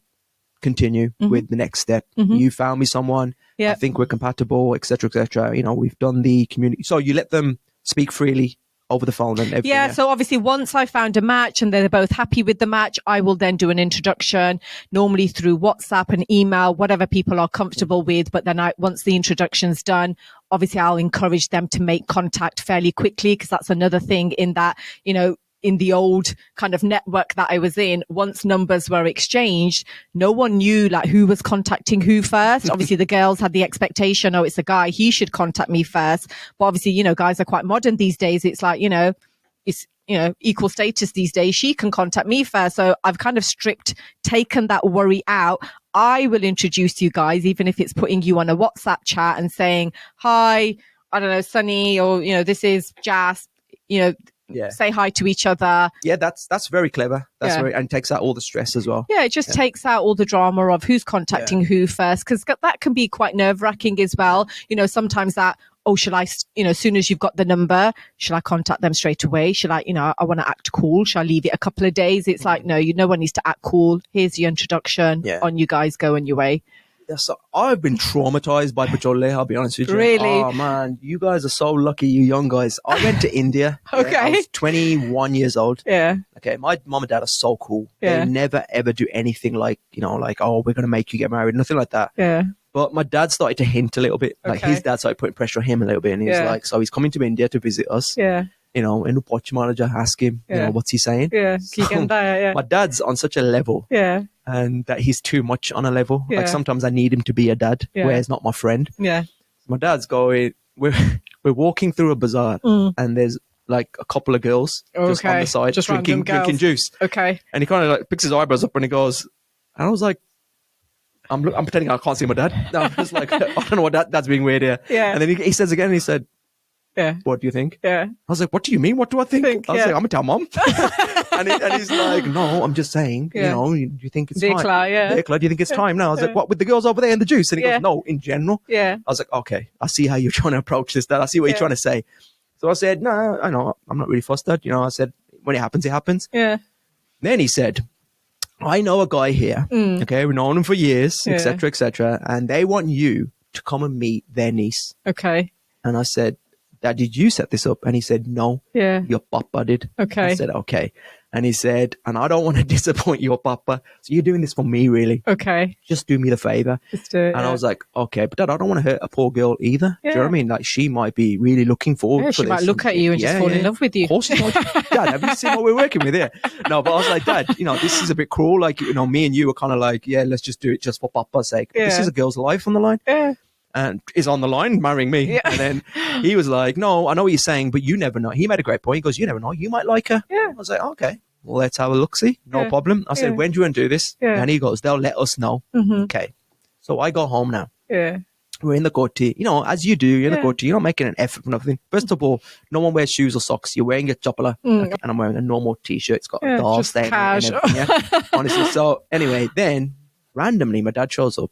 continue with the next step. You found me someone. Yeah. I think we're compatible, etc., etc. We've done the community. So you let them speak freely over the phone and everything. Yeah, so obviously once I found a match and they're both happy with the match, I will then do an introduction, normally through WhatsApp and email, whatever people are comfortable with. But then once the introduction's done, obviously I'll encourage them to make contact fairly quickly, because that's another thing in that, in the old kind of network that I was in, once numbers were exchanged, no one knew who was contacting who first. Obviously the girls had the expectation, oh, it's a guy, he should contact me first. But obviously, guys are quite modern these days. It's like, it's, equal status these days. She can contact me first. So I've kind of taken that worry out. I will introduce you guys, even if it's putting you on a WhatsApp chat and saying, hi, I don't know, Sunny, or, this is Jazz, say hi to each other. Yeah, that's very clever. And takes out all the stress as well. Yeah, it just takes out all the drama of who's contacting who first, because that can be quite nerve-wracking as well. Sometimes that, should I, as soon as you've got the number, should I contact them straight away? Should I, I want to act cool. Should I leave it a couple of days? It's like, no, no one needs to act cool. Here's the introduction. On you guys go on your way. So I've been traumatized by Pachole, I'll be honest with you. Really? Oh, man. You guys are so lucky, you young guys. I went to India. Okay. I was 21 years old. Yeah. Okay. My mom and dad are so cool. Yeah. They never, ever do anything like, oh, we're going to make you get married. Nothing like that. Yeah. But my dad started to hint a little bit. Like his dad started putting pressure on him a little bit. And he was like, so he's coming to India to visit us. Yeah. And the watch manager ask him, what's he saying? Yeah. So my dad's on such a level. Yeah. And that he's too much on a level. Yeah. Like sometimes I need him to be a dad, where he's not my friend. Yeah. My dad's going, we're walking through a bazaar and there's like a couple of girls just on the side just drinking juice. Okay. And he kind of like picks his eyebrows up and he goes, and I was like, I'm pretending I can't see my dad. No, I'm just like, I don't know what dad's being weird here. Yeah. And then he says again, he said, what do you think? Yeah. I was like, what do you mean? What do I think? I was like, I'm going to tell mom. and he's like, no, I'm just saying, do you think it's time? Declan, do you think it's time now? I was like, what, with the girls over there in the juice? And he goes, no, in general. Yeah. I was like, okay, I see how you're trying to approach this, Dad. I see what you're trying to say. So I said, no, I know, I'm not really fussed, Dad. I said, when it happens, it happens. Yeah. Then he said, I know a guy here, okay, we've known him for years, etc., and they want you to come and meet their niece. Okay. And I said, Dad, did you set this up? And he said, no. Yeah. Your papa did. Okay. I said, okay. And he said, and I don't want to disappoint your papa, so you're doing this for me, really. Okay. Just do me the favor. Just do it. And I was like, okay, but Dad, I don't want to hurt a poor girl either. Do you know what I mean? Like, she might be really looking forward to this. She might look at you and just fall in love with you. Of course she might. Dad, have you seen what we're working with here? No, but I was like, Dad, this is a bit cruel. Like, me and you were kind of like, yeah, let's just do it just for papa's sake. Yeah. This is a girl's life on the line. Yeah. And is on the line marrying me. Yeah. And then he was like, no, I know what you're saying, but you never know. He made a great point. He goes, you never know. You might like her. Yeah. I was like, okay, well, let's have a look-see. No problem. I said, when do you want to do this? Yeah. And he goes, they'll let us know. Okay. So I go home now. Yeah. We're in the Goti. As you do, you're in the Goti. You're not making an effort for nothing. First of all, no one wears shoes or socks. You're wearing your chopala. And I'm wearing a normal T-shirt. It's got a doll stain and everything. Yeah. Honestly. So anyway, then randomly, my dad shows up.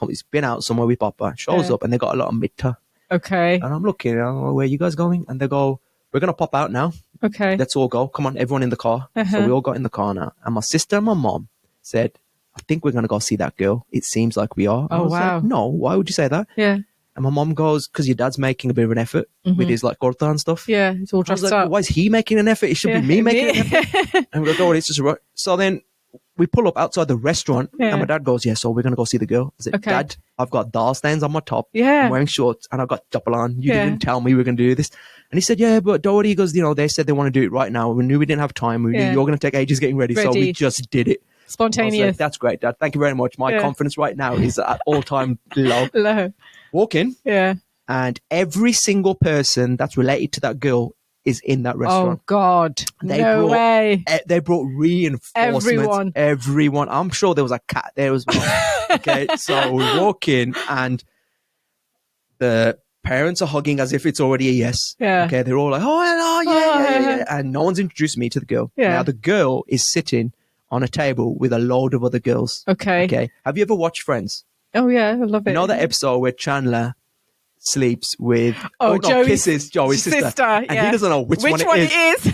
He's been out somewhere with Papa. Shows up, and they got a lot of mitta. Okay. And I'm looking. Where are you guys going? And they go, we're gonna pop out now. Okay. Let's all go. Come on, everyone in the car. So we all got in the car now. And my sister and my mom said, I think we're gonna go see that girl. It seems like we are. Oh wow. Like, no, why would you say that? Yeah. And my mom goes, because your dad's making a bit of an effort with his like kurta and stuff. Yeah, he's all dressed up. well, why is he making an effort? It should be me making an effort. And we go, oh, it's just right. So then we pull up outside the restaurant and my dad goes, so we're going to go see the girl. I said, Dad, I've got dal stains on my top. Yeah. I'm wearing shorts and I've got chapel on. You didn't tell me we were going to do this. And he said, yeah, but don't worry. He goes, they said they want to do it right now. We knew we didn't have time. We knew you're going to take ages getting ready. So we just did it. Spontaneous. Like, that's great, Dad. Thank you very much. My confidence right now is at all-time low. Walk in. Yeah. And every single person that's related to that girl is in that restaurant. Oh, God. No way. They brought reinforcements. Everyone. I'm sure there was a cat there as well. Okay. So we walk in and the parents are hugging as if it's already a yes. Yeah. Okay. They're all like, oh, hello, yeah. And no one's introduced me to the girl. Yeah. Now the girl is sitting on a table with a load of other girls. Okay. Okay. Have you ever watched Friends? Oh, yeah. I love it. You know that episode where Chandler sleeps with kisses Joey's sister and he doesn't know which one it is.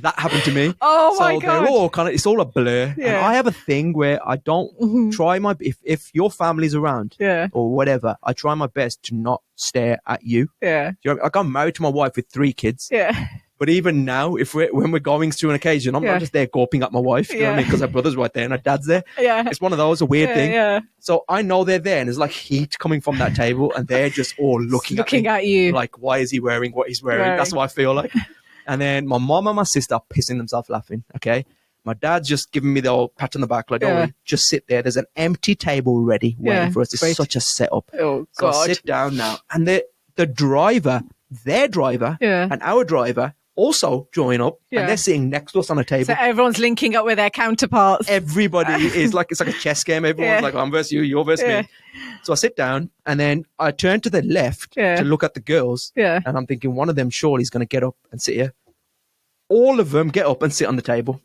That happened to me. Oh my god. They're all it's all a blur. And I have a thing where I don't try my if your family's around or whatever, I try my best to not stare at you. Yeah. Like I'm married to my wife with 3 kids. Yeah. But even now, when we're going through an occasion, I'm not just there gawping at my wife, you know what I mean? Because her brother's right there and her dad's there. Yeah. It's one of those, a weird thing. Yeah. So I know they're there and there's like heat coming from that table and they're just all looking at you. Like, why is he wearing what he's wearing? That's what I feel like. And then my mom and my sister are pissing themselves laughing, okay? My dad's just giving me the old pat on the back, like, don't worry, just sit there. There's an empty table ready waiting for us. It's such a setup. Oh, God. So I sit down now. And the driver, their driver and our driver also join up and they're sitting next to us on a table. So everyone's linking up with their counterparts. Everybody is like, it's like a chess game. Everyone's like, I'm versus you, you're versus me. So I sit down and then I turn to the left to look at the girls and I'm thinking one of them surely is going to get up and sit here. All of them get up and sit on the table.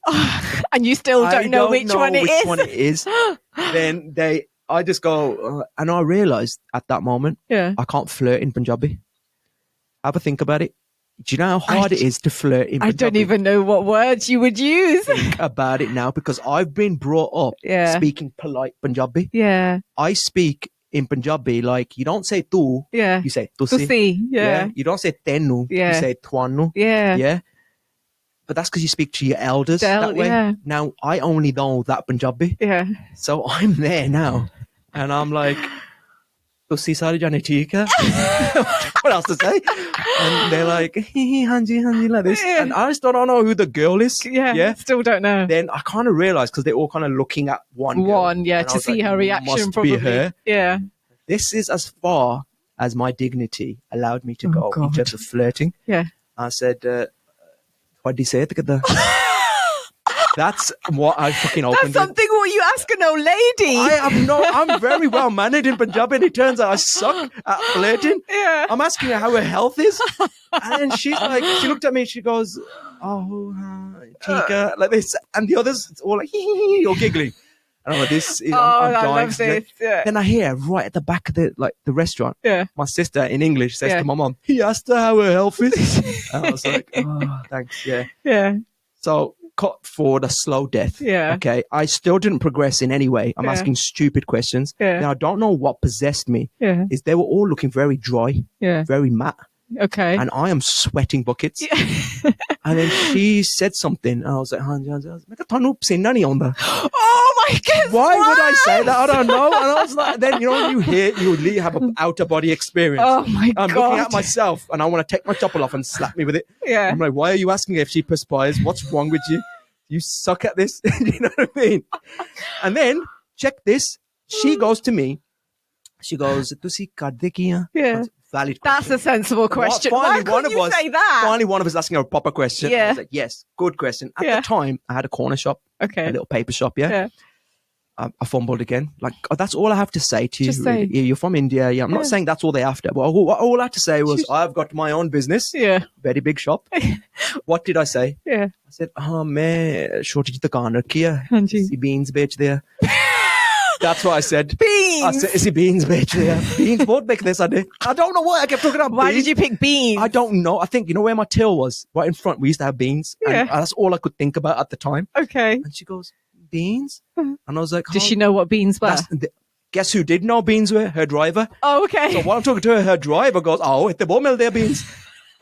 And you still don't know which one it is. Then I just go, and I realised at that moment, I can't flirt in Punjabi. Have a think about it. Do you know how hard it is to flirt in Punjabi? I don't even know what words you would use. Think about it now because I've been brought up speaking polite Punjabi. Yeah. I speak in Punjabi, like you don't say tu, Yeah. you say tusi. Tusi, yeah. You don't say tenu, Yeah. you say twanu. Yeah. Yeah. But that's because you speak to your elders that way. Yeah. Now, I only know that Punjabi. Yeah. So I'm there now. And I'm like, tusi sare jane theek hai? What else to say? And they're like, hanji, like this. Yeah. And I still don't know who the girl is. Yeah. Still don't know. Then I kind of realized because they're all kind of looking at one girl. Yeah, to see her reaction must probably. Be her. Yeah. This is as far as my dignity allowed me to go in terms of flirting. Yeah. I said, what did he say? That's what I fucking opened. That's something what you ask an old lady. I'm very well mannered in Punjabi, and it turns out I suck at flirting. Yeah. I'm asking her how her health is, and then she's like, she looked at me, she goes, "Oh, Tika," like this, and the others it's all like, you're giggling. And I'm like, this is, I'm dying. Love this. Yeah. Then I hear right at the back of the restaurant, my sister in English says to my mom, he asked her how her health is. And I was like, oh, thanks, yeah. Yeah. So cut forward a slow death. Yeah. Okay. I still didn't progress in any way. I'm asking stupid questions. Yeah. Now, I don't know what possessed me. Yeah. Is they were all looking very dry. Yeah. Very matte. Okay. And I am sweating buckets. Yeah. And then she said something. And I was like, oh my God. Why would I say that? I don't know. And I was like, then, you know, you have an outer body experience. Oh my God. I'm looking at myself and I want to take my chopper off and slap me with it. Yeah. I'm like, why are you asking if she perspires? What's wrong with you? You suck at this. You know what I mean? And then, check this. She goes to me. She goes, "Tusi karde ki hain?" Yeah. Valid question. That's a sensible question. Why couldn't you say that? Finally, one of us asking her a proper question. Yeah. I was like, yes, good question. At the time, I had a corner shop. Okay. A little paper shop, yeah. I fumbled again. Like, that's all I have to say to you. Just say. You're from India. Yeah, I'm not saying that's all they after. But all I had to say was, I've got my own business. Yeah. Very big shop. What did I say? Yeah. I said, main shorty ji dukaan rakhi hai. Hanji. Isi beans bech de hai. That's what I said. Beans. I said, isi beans bech de hai. Beans bahut bekde sade. I don't know why I kept talking about Why beans. did you pick beans? I don't know. I think, you know where my till was? Right in front. We used to have beans. Yeah. And that's all I could think about at the time. Okay. And she goes, beans? And I was like, does she know what beans were? Guess who did know beans were? Her driver. Oh, okay. So while I'm talking to her driver goes, itte bahut milde beans.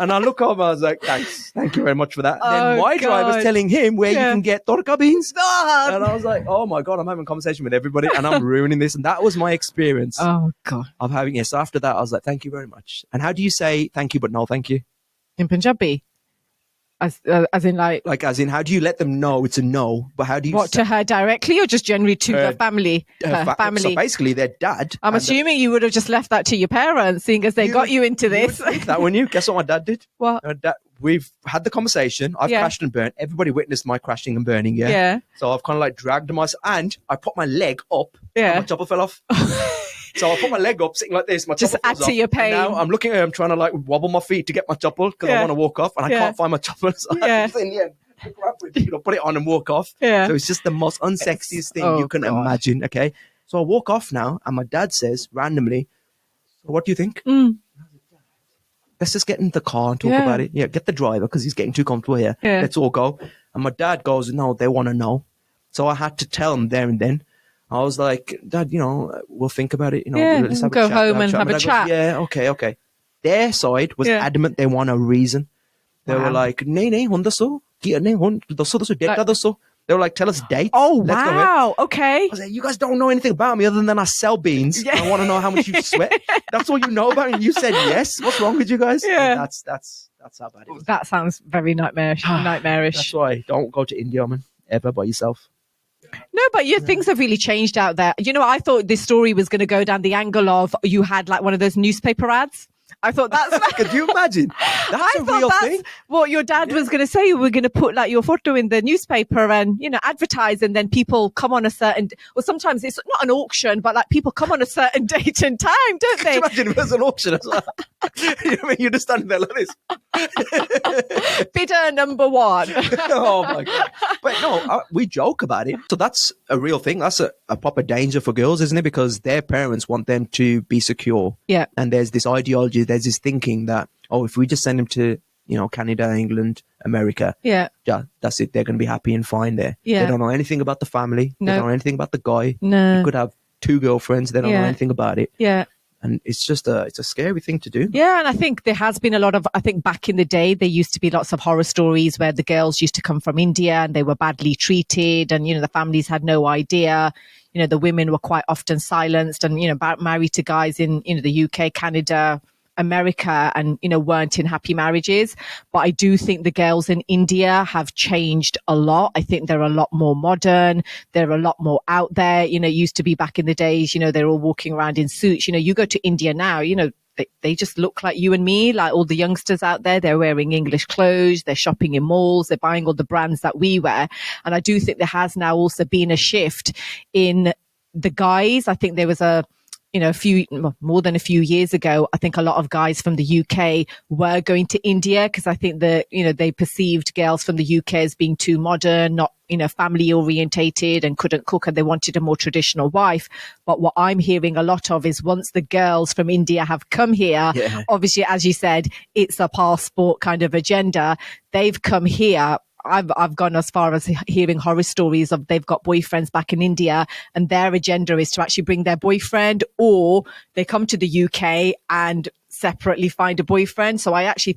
And I look over, I was like, thanks. Thank you very much for that. Then my driver's telling him where you can get torka beans. Stop. And I was like, oh my God, I'm having a conversation with everybody and I'm ruining this. And that was my experience. Oh God. Of having it. So after that, I was like, thank you very much. And how do you say thank you, but no thank you? In Punjabi? As in like as in how do you let them know it's a no, but how do you to her directly or just generally to her family? Her family. So basically their dad. I'm assuming you would have just left that to your parents, seeing as they got you into this. That when you guess what my dad did? What? We've had the conversation. I've crashed and burned. Everybody witnessed my crashing and burning. Yeah. So I've kind of like dragged myself and I put my leg up. Yeah. And my chopper fell off. So I put my leg up, sitting like this. My just add to your pain. Now I'm looking at him, trying to like wobble my feet to get my chopper because I want to walk off, and I can't find my chopper. So I just in the end, put it on and walk off. Yeah. So it's just the most unsexiest thing you can imagine. Okay. So I walk off now, and my dad says randomly, "So what do you think?" Let's just get in the car and talk about it. Yeah, get the driver because he's getting too comfortable here. Yeah. Let's all go. And my dad goes, "No, they want to know." So I had to tell him there and then. I was like, Dad, we'll think about it. Let's have go a chat, home and have a chat. Goes, yeah, okay. Their side was adamant they want a reason. They were like, nahi, hun dasso. They were like, tell us dates. Oh, wow. Okay. I was like, you guys don't know anything about me other than I sell beans. Yeah. I want to know how much you sweat. That's all you know about me. And you said yes. What's wrong with you guys? Yeah. And that's how bad it was. That sounds very nightmarish. That's why don't go to India, man, ever by yourself. No, but things have really changed out there. I thought this story was going to go down the angle of you had like one of those newspaper ads. I thought that's... Could you imagine? That's a real thing. What your dad was going to say. We're going to put like your photo in the newspaper and, advertise, and then people come on a certain... Well, sometimes it's not an auction, but like people come on a certain date and time, don't they? Could you imagine if it was an auction as well? You're just standing there like this. Bidder number one. Oh, my God. But no, we joke about it. So that's a real thing. That's a proper danger for girls, isn't it? Because their parents want them to be secure. Yeah. And there's this ideology, there's this thinking that, if we just send them to, Canada, England, America, that's it. They're going to be happy and fine there. Yeah. They don't know anything about the family. No. They don't know anything about the guy. No. You could have 2 girlfriends. They don't know anything about it. Yeah. And it's a scary thing to do. Yeah. And I think there has been a lot of, I think back in the day, there used to be lots of horror stories where the girls used to come from India and they were badly treated and, the families had no idea. The women were quite often silenced and, married to guys in, the UK, Canada, America, and, weren't in happy marriages. But I do think the girls in India have changed a lot. I think they're a lot more modern. They're a lot more out there. It used to be back in the days, they're all walking around in suits. You go to India now, they just look like you and me, like all the youngsters out there. They're wearing English clothes. They're shopping in malls. They're buying all the brands that we wear. And I do think there has now also been a shift in the guys. I think there was more than a few years ago, I think a lot of guys from the UK were going to India because I think they perceived girls from the UK as being too modern, not, family orientated and couldn't cook and they wanted a more traditional wife. But what I'm hearing a lot of is once the girls from India have come here, obviously, as you said, it's a passport kind of agenda. They've come here. I've gone as far as hearing horror stories of they've got boyfriends back in India and their agenda is to actually bring their boyfriend, or they come to the UK and separately find a boyfriend. So I actually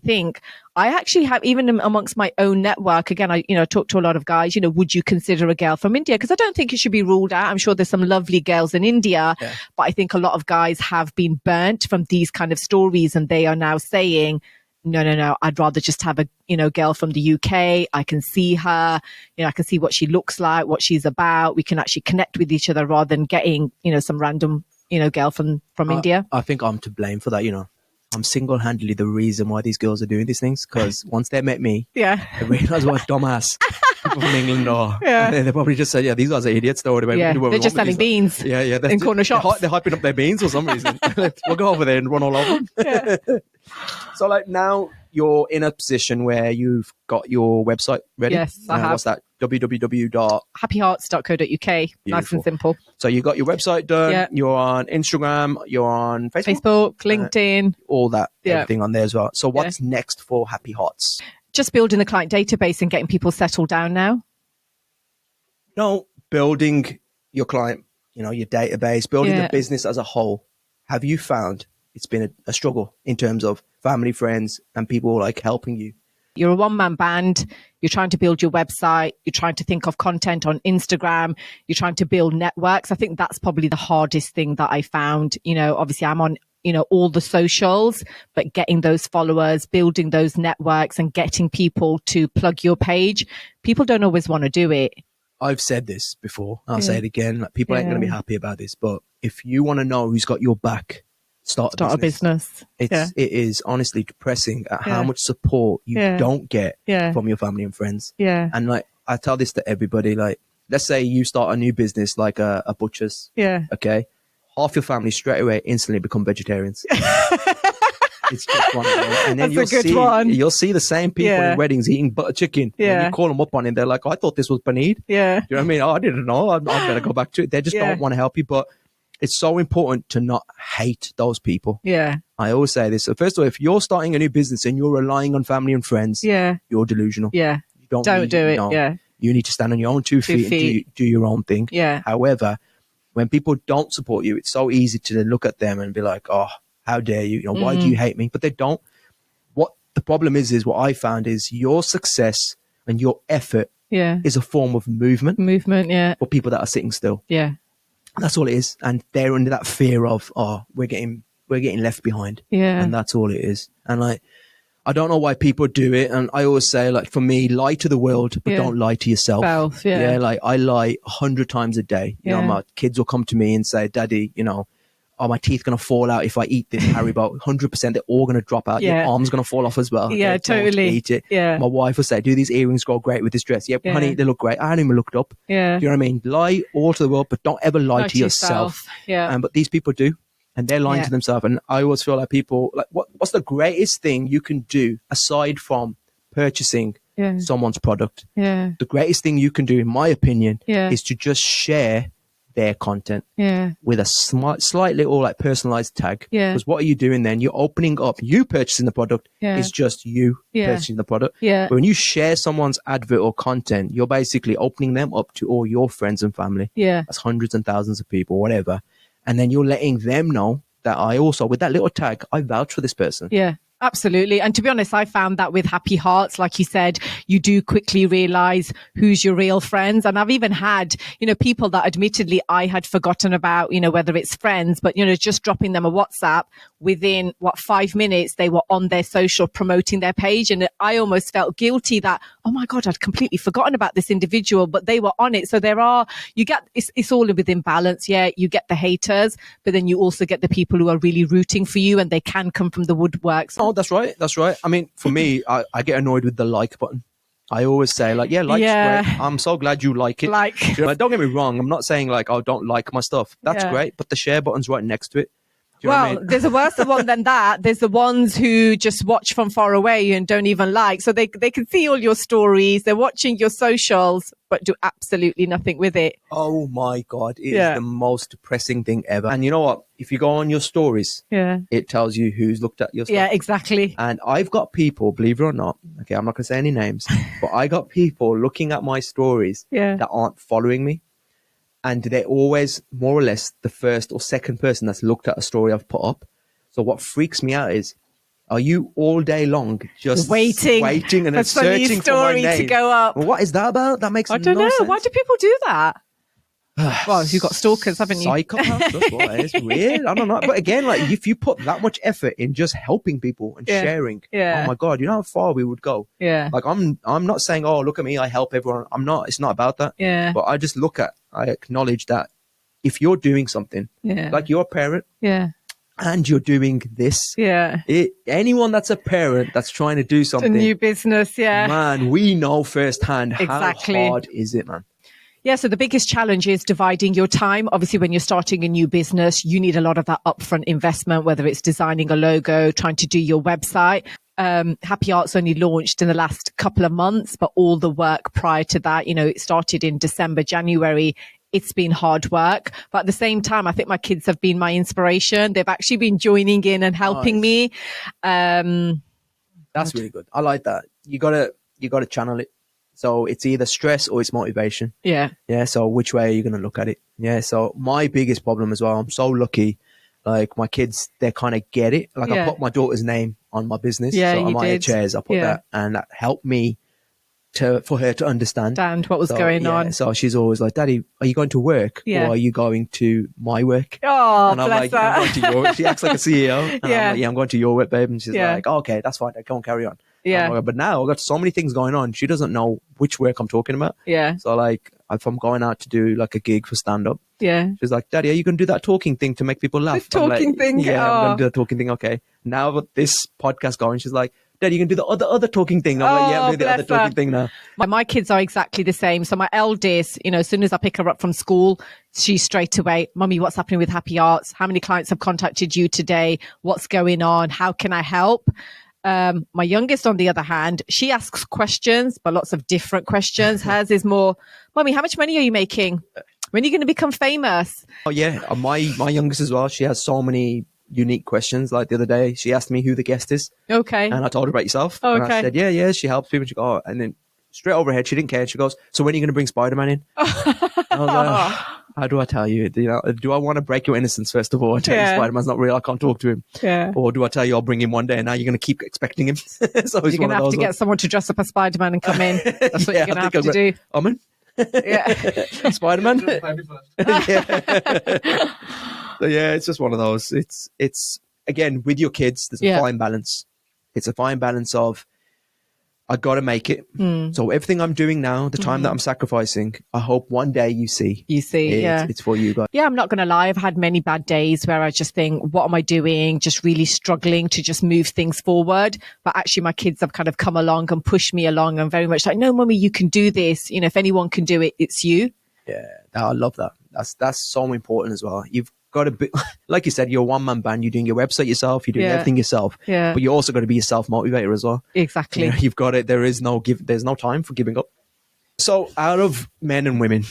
have, even amongst my own network, again, I talk to a lot of guys, would you consider a girl from India? Because I don't think it should be ruled out. I'm sure there's some lovely girls in India, but I think a lot of guys have been burnt from these kind of stories and they are now saying, no, I'd rather just have a, girl from the UK. I can see her, I can see what she looks like, what she's about. We can actually connect with each other rather than getting, some random, girl from India. I think I'm to blame for that, I'm single-handedly the reason why these girls are doing these things, because once they met me, they realize what a dumbass people from England are. They probably just said, these guys are idiots. They're just selling beans in corner shops. They're hyping up their beans for some reason. We'll go over there and run all over them. So now you're in a position where you've got your website ready. Yes, I have. What's that? happiehearts.co.uk. Nice and simple. So you got your website done. You're on Instagram. You're on Facebook, LinkedIn, all that, everything on there as well. So what's next for Happie Hearts? Just building the client database and getting people settled down now. No, building your client, your database, building the business as a whole. Have you found it's been a struggle in terms of family, friends, and people helping you? You're a one-man band. You're trying to build your website. You're trying to think of content on Instagram. You're trying to build networks. I think that's probably the hardest thing that I found. Obviously I'm on, all the socials, but getting those followers, building those networks and getting people to plug your page. People don't always want to do it. I've said this before. I'll say it again. People ain't going to be happy about this, but if you want to know who's got your back, start a business. It is honestly depressing at how much support you don't get from your family and friends. And I tell this to everybody, let's say you start a new business like a butcher's. Okay. Half your family straight away instantly become vegetarians. It's just one of them. And then you'll see the same people in weddings eating butter chicken. When you call them up on it, they're like, I thought this was paneer. You know what I mean? I didn't know. I'm going to go back to it. They just don't want to help you. But it's so important to not hate those people. I always say this. So first of all, if you're starting a new business and you're relying on family and friends, you're delusional. You don't do it. You need to stand on your own 2 feet and do your own thing. However, when people don't support you, it's so easy to then look at them and be like, oh, how dare you? Why do you hate me? But they don't. What the problem is what I found is your success and your effort is a form of movement. For people that are sitting still. That's all it is. And they're under that fear of, we're getting left behind. And that's all it is. And I don't know why people do it. And I always say, for me, lie to the world, but don't lie to yourself. I lie 100 times a day. My kids will come to me and say, Daddy, are my teeth going to fall out if I eat this Haribo? 100%, they're all going to drop out. Your arm's going to fall off as well. Totally. Eat it. My wife will say, do these earrings go great with this dress? Honey, they look great. I hadn't even looked up. Do you know what I mean? Lie all to the world, but don't ever lie to yourself. But these people do. And they're lying to themselves. And I always feel like people, what's the greatest thing you can do aside from purchasing someone's product? The greatest thing you can do, in my opinion, is to just share their content Yeah. with a slight little like personalized tag. Yeah. Because what are you doing then? You're opening up, you purchasing the product is just you purchasing the product. Yeah. But when you share someone's advert or content, you're basically opening them up to all your friends and family. Yeah. That's hundreds and thousands of people, whatever. And then you're letting them know that I also, with that little tag, I vouch for this person. Yeah. Absolutely. And to be honest, I found that with Happie Hearts, like you said, you do quickly realize who's your real friends. And I've even had, people that admittedly I had forgotten about, whether it's friends, but, just dropping them a WhatsApp within 5 minutes, they were on their social promoting their page. And I almost felt guilty that, oh my God, I'd completely forgotten about this individual, but they were on it. So it's all within balance. Yeah. You get the haters, but then you also get the people who are really rooting for you, and they can come from the woodworks. Oh, that's right. That's right. I mean, for me, I get annoyed with the like button. I always say like's great. I'm so glad you like it. Don't get me wrong. I'm not saying don't like my stuff. That's great. But the share button's right next to it. There's a worse one than that. There's the ones who just watch from far away and don't even like. So they can see all your stories. They're watching your socials, but do absolutely nothing with it. Oh my God. It is the most depressing thing ever. And you know what? If you go on your stories, it tells you who's looked at your stuff. Yeah, exactly. And I've got people, believe it or not, okay, I'm not going to say any names, but I got people looking at my stories that aren't following me. And they're always more or less the first or second person that's looked at a story I've put up. So what freaks me out is, are you all day long just waiting and then searching for my name to go up? Well, what is that about? That makes no sense. I don't know. Why do people do that? Well, you've got stalkers, haven't you? Psychopaths, that's why. It's weird. I don't know. But again, if you put that much effort in just helping people and sharing, oh my God, you know how far we would go? Yeah. I'm not saying, oh, look at me, I help everyone. I'm not. It's not about that. Yeah. But I acknowledge that if you're doing something, like you're a parent, and you're doing this, anyone that's a parent that's trying to do something, a new business, man, we know firsthand how hard is it, man. Yeah, so the biggest challenge is dividing your time. Obviously, when you're starting a new business, you need a lot of that upfront investment, whether it's designing a logo, trying to do your website. Happie Hearts only launched in the last couple of months, but all the work prior to that, it started in December, January. It's been hard work. But at the same time, I think my kids have been my inspiration. They've actually been joining in and helping me. That's really good. I like that. You gotta channel it. So it's either stress or it's motivation. Yeah. Yeah. So which way are you going to look at it? Yeah. So my biggest problem as well, I'm so lucky. Like my kids, they kind of get it. Like I put my daughter's name on my business. Yeah, so on my chairs, I put that, and that helped me for her to understand what was going on. So she's always like, Daddy, are you going to work or are you going to my work? Oh, and I'm like, I'm going to your work. She acts like a CEO. And I'm like, I'm going to your work, babe. And she's like, oh, okay, that's fine. Go on, carry on. Yeah. Like, but now I've got so many things going on. She doesn't know which work I'm talking about. Yeah. So like, if I'm going out to do like a gig for stand up, she's like, Daddy, are you going to do that talking thing to make people laugh? The talking thing? Yeah, I'm going to do the talking thing. Okay. Now with this podcast going, she's like, Daddy, you can do the other talking thing. I'm like, yeah, I'm doing the other talking thing now. My kids are exactly the same. So my eldest, as soon as I pick her up from school, she's straight away, Mummy, what's happening with Happie Hearts? How many clients have contacted you today? What's going on? How can I help? My youngest, on the other hand, she asks questions, but lots of different questions. Hers is more, Mummy, how much money are you making? When are you going to become famous? Oh yeah, my youngest as well. She has so many unique questions. Like the other day, she asked me who the guest is. Okay. And I told her about yourself. Oh, and okay. I said, yeah, she helps people. She goes, oh, and then straight over her head, she didn't care. She goes, so when are you going to bring Spider-Man in? I was like, how do I tell you? Do I want to break your innocence first of all? I tell you Spider-Man's not real. I can't talk to him. Yeah. Or do I tell you I'll bring him one day and now you're going to keep expecting him? So you're going to have to get someone to dress up as Spider-Man and come in. That's what you're going to have to do. Amen. Yeah. Spider-Man. Yeah. So yeah, it's just one of those. It's again, with your kids, there's a fine balance. It's a fine balance of, I got to make it. So everything I'm doing now, the time that I'm sacrificing, I hope one day you see. It's for you guys. Yeah, I'm not going to lie. I've had many bad days where I just think, what am I doing? Just really struggling to just move things forward. But actually my kids have kind of come along and pushed me along and very much like, no, Mummy, you can do this. If anyone can do it, it's you. Yeah, I love that. That's so important as well. You've got to be, like you said, you're a one-man band. You're doing your website yourself. You're doing everything yourself. Yeah. But you also got to be a self-motivator as well. Exactly. You've got it. There's no time for giving up. So out of men and women,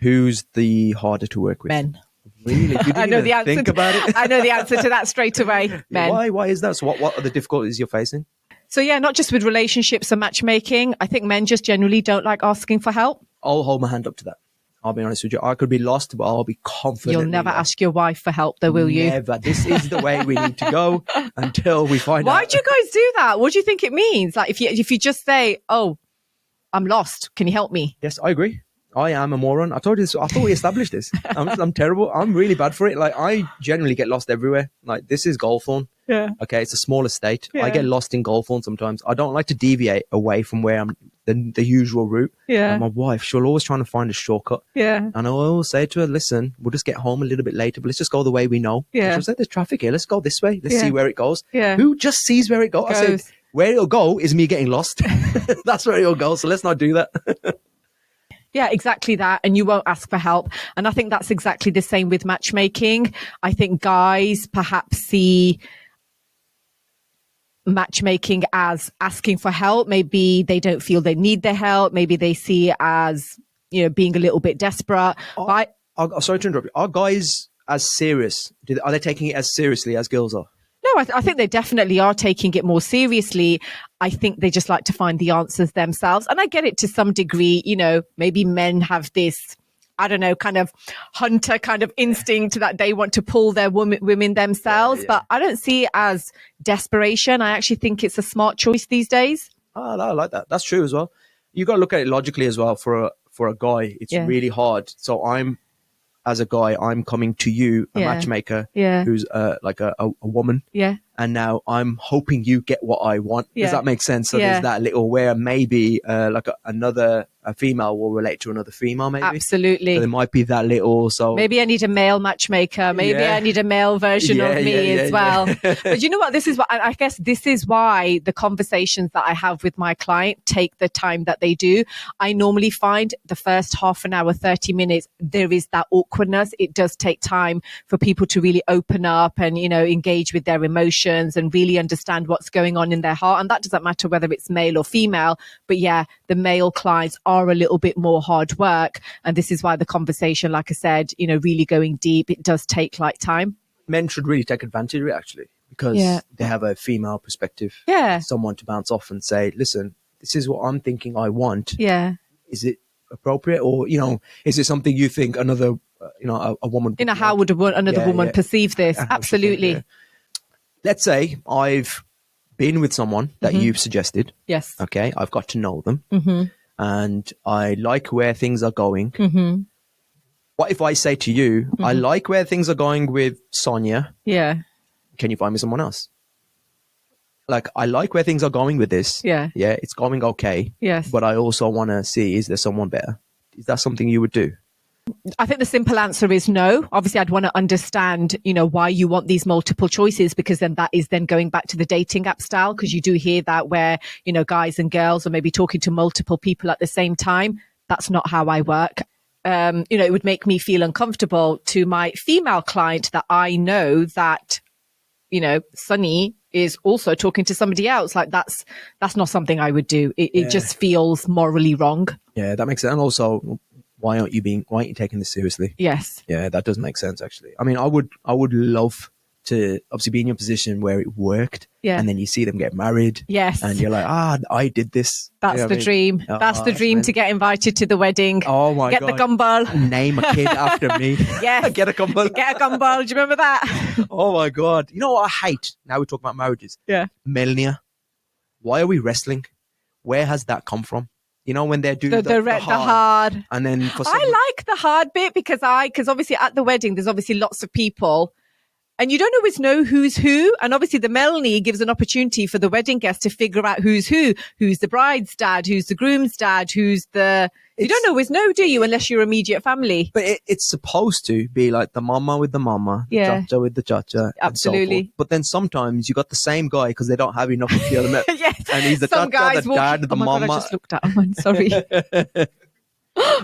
Who's the harder to work with? Men. Really? You didn't I know the think about it? I know the answer to that straight away. Men. Why is that? So what are the difficulties you're facing? So yeah, not just with relationships and matchmaking. I think men just generally don't like asking for help. I'll hold my hand up to that. I'll be honest with you. I could be lost, but I'll be confident. You'll never ask your wife for help, though, will you? Never. This is the way we need to go until we find out. Why do you guys do that? What do you think it means? Like if you just say, "Oh, I'm lost. Can you help me?" Yes, I agree. I am a moron. I told you this. I thought we established this. I'm terrible. I'm really bad for it. Like I generally get lost everywhere. Like this is Goldthorne. Yeah. Okay, it's a small estate. Yeah. I get lost in Goldthorne sometimes. I don't like to deviate away from where I'm the usual route. Yeah. And my wife, she'll always trying to find a shortcut. Yeah. And I always say to her, listen, we'll just get home a little bit later, but let's just go the way we know. Yeah. And she'll say, there's traffic here. Let's go this way. Let's see where it goes. Yeah. Who just sees where it goes? I said, where it'll go is me getting lost. That's where it'll go. So let's not do that. Yeah, exactly that. And you won't ask for help. And I think that's exactly the same with matchmaking. I think guys perhaps see matchmaking as asking for help. Maybe they don't feel they need their help. Maybe they see it as, being a little bit desperate. Sorry to interrupt you. Are guys as serious? Are they taking it as seriously as girls are? No, I think they definitely are taking it more seriously. I think they just like to find the answers themselves. And I get it to some degree, maybe men have this, I don't know, kind of hunter kind of instinct that they want to pull their women themselves. Yeah. But I don't see it as desperation. I actually think it's a smart choice these days. Oh, I like that. That's true as well. You got to look at it logically as well. For a guy, it's really hard. So as a guy, I'm coming to you, a matchmaker, who's like a woman. Yeah. And now I'm hoping you get what I want. Does that make sense? So there's that little where maybe a female will relate to another female, maybe. Absolutely. So there might be that little. So maybe I need a male matchmaker. Maybe I need a male version of me as well. But you know what? I guess this is why the conversations that I have with my client take the time that they do. I normally find the first half an hour, 30 minutes, there is that awkwardness. It does take time for people to really open up and, engage with their emotions and really understand what's going on in their heart. And that doesn't matter whether it's male or female. But the male clients are a little bit more hard work. And this is why the conversation, like I said, really going deep, it does take time. Men should really take advantage of it, actually, because they have a female perspective. Yeah. Someone to bounce off and say, listen, this is what I'm thinking I want. Yeah. Is it appropriate? Or, is it something you think another, a woman... how would another woman perceive this? Absolutely. Yeah. Let's say I've been with someone that you've suggested. Yes. Okay. I've got to know them. And I like where things are going. What if I say to you, I like where things are going with Sonia. Yeah. Can you find me someone else? Like, I like where things are going with this. Yeah. Yeah. It's going okay. Yes. But I also want to see, is there someone better? Is that something you would do? I think the simple answer is no. Obviously, I'd want to understand, why you want these multiple choices, because then that is then going back to the dating app style, because you do hear that where, guys and girls are maybe talking to multiple people at the same time. That's not how I work. It would make me feel uncomfortable to my female client that I know that, Sunny is also talking to somebody else. Like that's not something I would do. It just feels morally wrong. Yeah, that makes sense. And also, why aren't you taking this seriously? Yes. Yeah, that does make sense, actually. I mean, I would love to obviously be in your position where it worked. Yeah. And then you see them get married. Yes. And you're like, I did this. That's the dream. That's the dream, to get invited to the wedding. Oh my God. Get the gumball. Name a kid after me. Yes. Get a gumball. Get a gumball. Do you remember that? Oh my God. You know what I hate? Now we're talking about marriages. Yeah. Melnia. Why are we wrestling? Where has that come from? When they're doing the hard. And then I like the hard bit because obviously at the wedding, there's obviously lots of people and you don't always know who's who. And obviously the Melanie gives an opportunity for the wedding guests to figure out who's the bride's dad, who's the groom's dad, you don't always know, do you? Unless you're immediate family. But it's supposed to be like the mama with the mama, the chacha with the chacha. Absolutely. So but then sometimes you got the same guy because they don't have enough of the other men. Yes. And he's the chacha, the dad, the mama. God, I just looked at him. I'm sorry.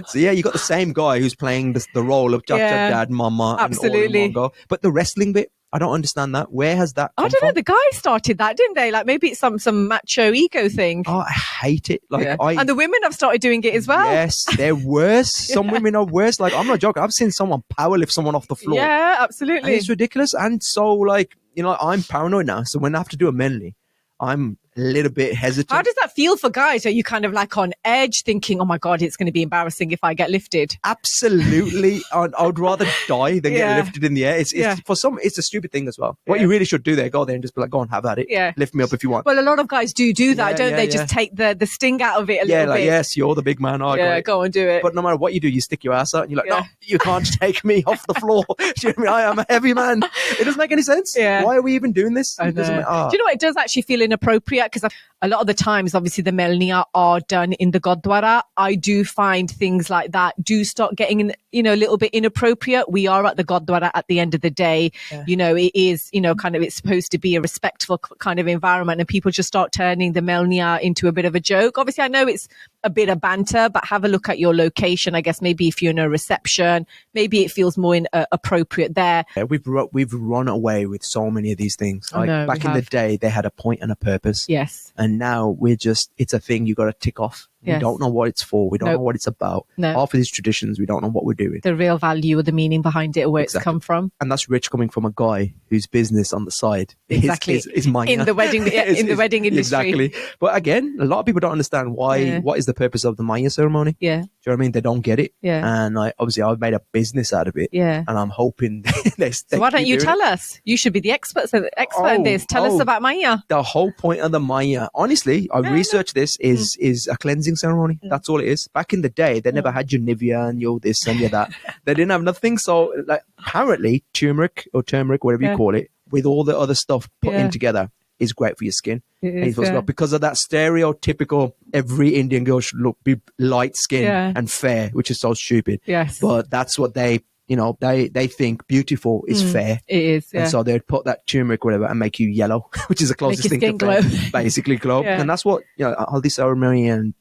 So you got the same guy who's playing the role of chacha, dad, mama, absolutely. and all in one go. But the wrestling bit, I don't understand that. Where has that come I don't know. from? The guys started that, didn't they? Like maybe it's some macho ego thing. Oh, I hate it. And the women have started doing it as well. Yes, they're worse. Some women are worse. Like, I'm not joking. I've seen someone powerlift someone off the floor. Yeah, absolutely. And it's ridiculous. And so, like, I'm paranoid now. So when I have to do a menly, I'm a little bit hesitant. How does that feel for guys? Are you kind of like on edge thinking, oh my God, it's going to be embarrassing if I get lifted? Absolutely. I would rather die than get lifted in the air. It's for some, it's a stupid thing as well. What you really should do there, go there and just be like, go on, have at it. Yeah. Lift me up if you want. Well, a lot of guys do that, don't they? Just take the sting out of it a little bit. Yes, you're the big man. Go and do it. But no matter what you do, you stick your ass out and you're like, no, you can't take me off the floor. Do you know what I mean? I am a heavy man. It doesn't make any sense. Yeah. Why are we even doing this? I know. Do you know what? It does actually feel inappropriate because a lot of the times, obviously, the melniya are done in the Gurdwara. I do find things like that do start getting, a little bit inappropriate. We are at the Gurdwara at the end of the day. Yeah. It is, kind of, it's supposed to be a respectful kind of environment, and people just start turning the melniya into a bit of a joke. Obviously, I know it's a bit of banter, but have a look at your location. I guess maybe if you're in a reception, maybe it feels more appropriate there. Yeah, we've run away with so many of these things. Like back in the day, they had a point and a purpose. Yes. And now it's a thing you got to tick off. We don't know what it's for. We don't know what it's about. Half of these traditions, we don't know what we're doing. The real value or the meaning behind it or where it's come from. And that's rich coming from a guy whose business on the side is Maiyan. In the wedding industry. Exactly. But again, a lot of people don't understand what is the purpose of the Maiyan ceremony. Yeah. Do you know what I mean? They don't get it. Yeah. And obviously I've made a business out of it. Yeah. And I'm hoping So why don't you tell us? You should be the expert in this. Tell us about Maiyan. The whole point of the Maiyan, honestly, I researched this is a cleansing ceremony. That's all it is. Back in the day, they never had your Nivea and your this and your that. They didn't have nothing. So apparently turmeric, whatever you call it, with all the other stuff put in together is great for your skin. Because of that stereotypical, every Indian girl should be light skinned and fair, which is so stupid. Yes. But that's what they think beautiful is fair. It is. Yeah. And so they'd put that turmeric, whatever, and make you yellow, which is the closest thing to fair. Basically glow. Yeah. And that's what, haldi ceremony and,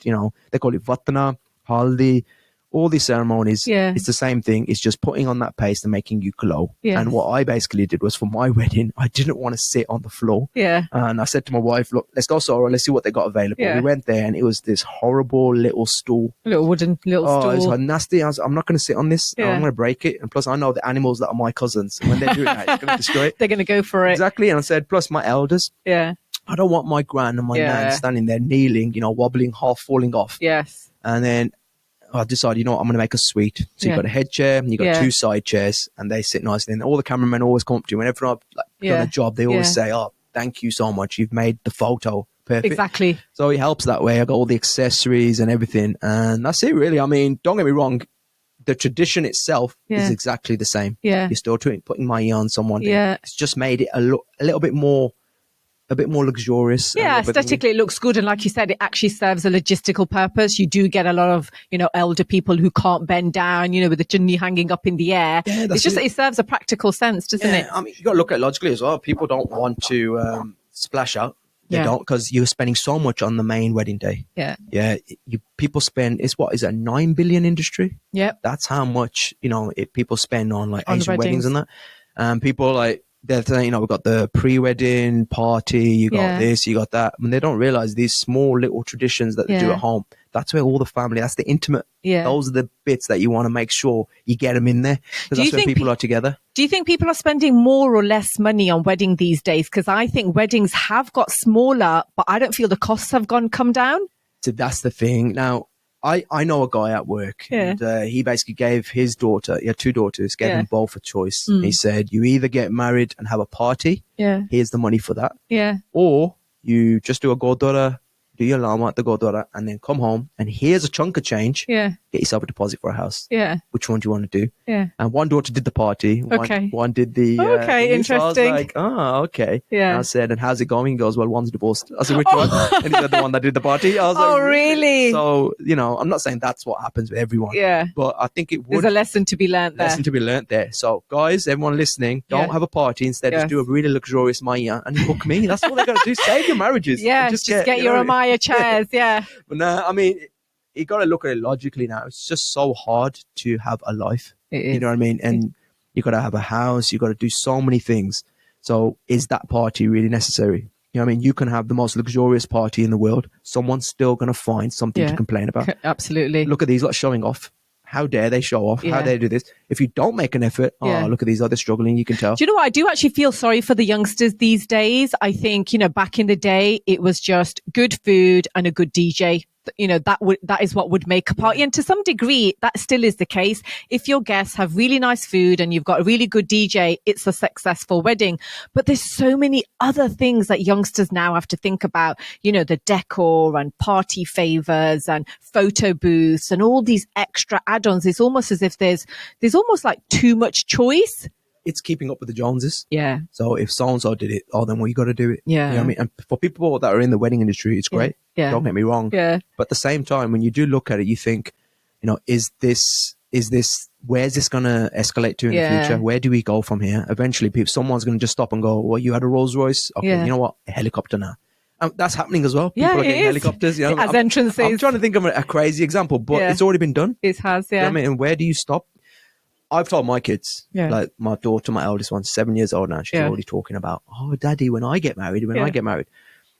they call it vatana, haldi, all these ceremonies. Yeah. It's the same thing. It's just putting on that paste and making you glow. Yes. And what I basically did was for my wedding, I didn't want to sit on the floor. Yeah. And I said to my wife, look, let's go Sora, let's see what they got available. Yeah. We went there and it was this horrible little stool. Wooden stool. It was so nasty. I'm not going to sit on this. Yeah. I'm going to break it. And plus I know the animals that are my cousins. And when they're doing that, it's going to destroy it. They're going to go for it. Exactly. And I said, plus my elders. Yeah. I don't want my gran and my nan standing there kneeling, wobbling, half falling off. Yes. And then I decided, I'm going to make a suite. So you've got a head chair and you've got two side chairs and they sit nicely. And all the cameramen always come up to you. Whenever I've done a job, they always say, oh, thank you so much. You've made the photo perfect. Exactly. So it helps that way. I got all the accessories and everything. And that's it really. I mean, don't get me wrong. The tradition itself is exactly the same. Yeah. You're still putting Maiyan on someone. Yeah. It's just made it a little bit more luxurious. Yeah, aesthetically it looks good. And like you said, it actually serves a logistical purpose. You do get a lot of, elder people who can't bend down, with the chunni hanging up in the air. Yeah, it serves a practical sense, doesn't it? I mean, you got to look at it logically as well. People don't want to splash out. They don't, because you're spending so much on the main wedding day. Yeah. Yeah. People spend, is a 9 billion industry? Yeah. That's how much, people spend on Asian weddings and that. People they're saying, we've got the pre-wedding party, you got this, you got that. And they don't realize these small little traditions that they do at home. That's where all the family, that's the intimate. Yeah. Those are the bits that you want to make sure you get them in there. Because that's where people are together. Do you think people are spending more or less money on wedding these days? Because I think weddings have got smaller, but I don't feel the costs have come down. So that's the thing. Now, I know a guy at work and he basically gave his daughter, he had two daughters, gave them both a choice. He said, you either get married and have a party, here's the money for that, or you just do a Gurdwara, do your lama at the Gurdwara and then come home and here's a chunk of change. Yeah. Get yourself a deposit for a house. Yeah. Which one do you want to do? Yeah. And one daughter did the party. One did the... Okay, interesting. So I was like, okay. Yeah. And I said, and how's it going? He goes, well, one's divorced. I said, which one? And he said, the one that did the party. I was like, really? So, I'm not saying that's what happens with everyone. Yeah. But I think it would... There's a lesson to be learnt there. So, guys, everyone listening, don't have a party. Instead, just do a really luxurious Maiyan and book me. That's all they got to do. Save your marriages. Yeah, just get your Amaya chairs. Yeah. But no, I mean... You got to look at it logically now. It's just so hard to have a life. You know what I mean? And you got to have a house. You got to do so many things. So is that party really necessary? You know what I mean? You can have the most luxurious party in the world. Someone's still going to find something to complain about. Absolutely. Look at these lot showing off. How dare they show off? How dare they do this? If you don't make an effort, look at these others struggling, you can tell. Do you know what? I do actually feel sorry for the youngsters these days. I think, back in the day, it was just good food and a good DJ. That is what would make a party. And to some degree, that still is the case. If your guests have really nice food and you've got a really good DJ, it's a successful wedding. But there's so many other things that youngsters now have to think about, the decor and party favors and photo booths and all these extra add-ons. It's almost as if there's almost like too much choice. It's keeping up with the Joneses. Yeah. So if so-and-so did it, then you got to do it. Yeah. You know what I mean? And for people that are in the wedding industry, it's great. Yeah. Don't get me wrong. Yeah. But at the same time, when you do look at it, you think, is this, where's this going to escalate to in the future? Where do we go from here? Eventually, someone's going to just stop and go, well, you had a Rolls Royce? Okay, you know what? A helicopter now. That's happening as well. People are getting helicopters. It has entrances. I'm trying to think of a crazy example, but it's already been done. It has, yeah. You know what I mean? And where do you stop? I've told my kids, like my daughter, my eldest one, 7 years old now, she's already talking about, oh, daddy, when I get married.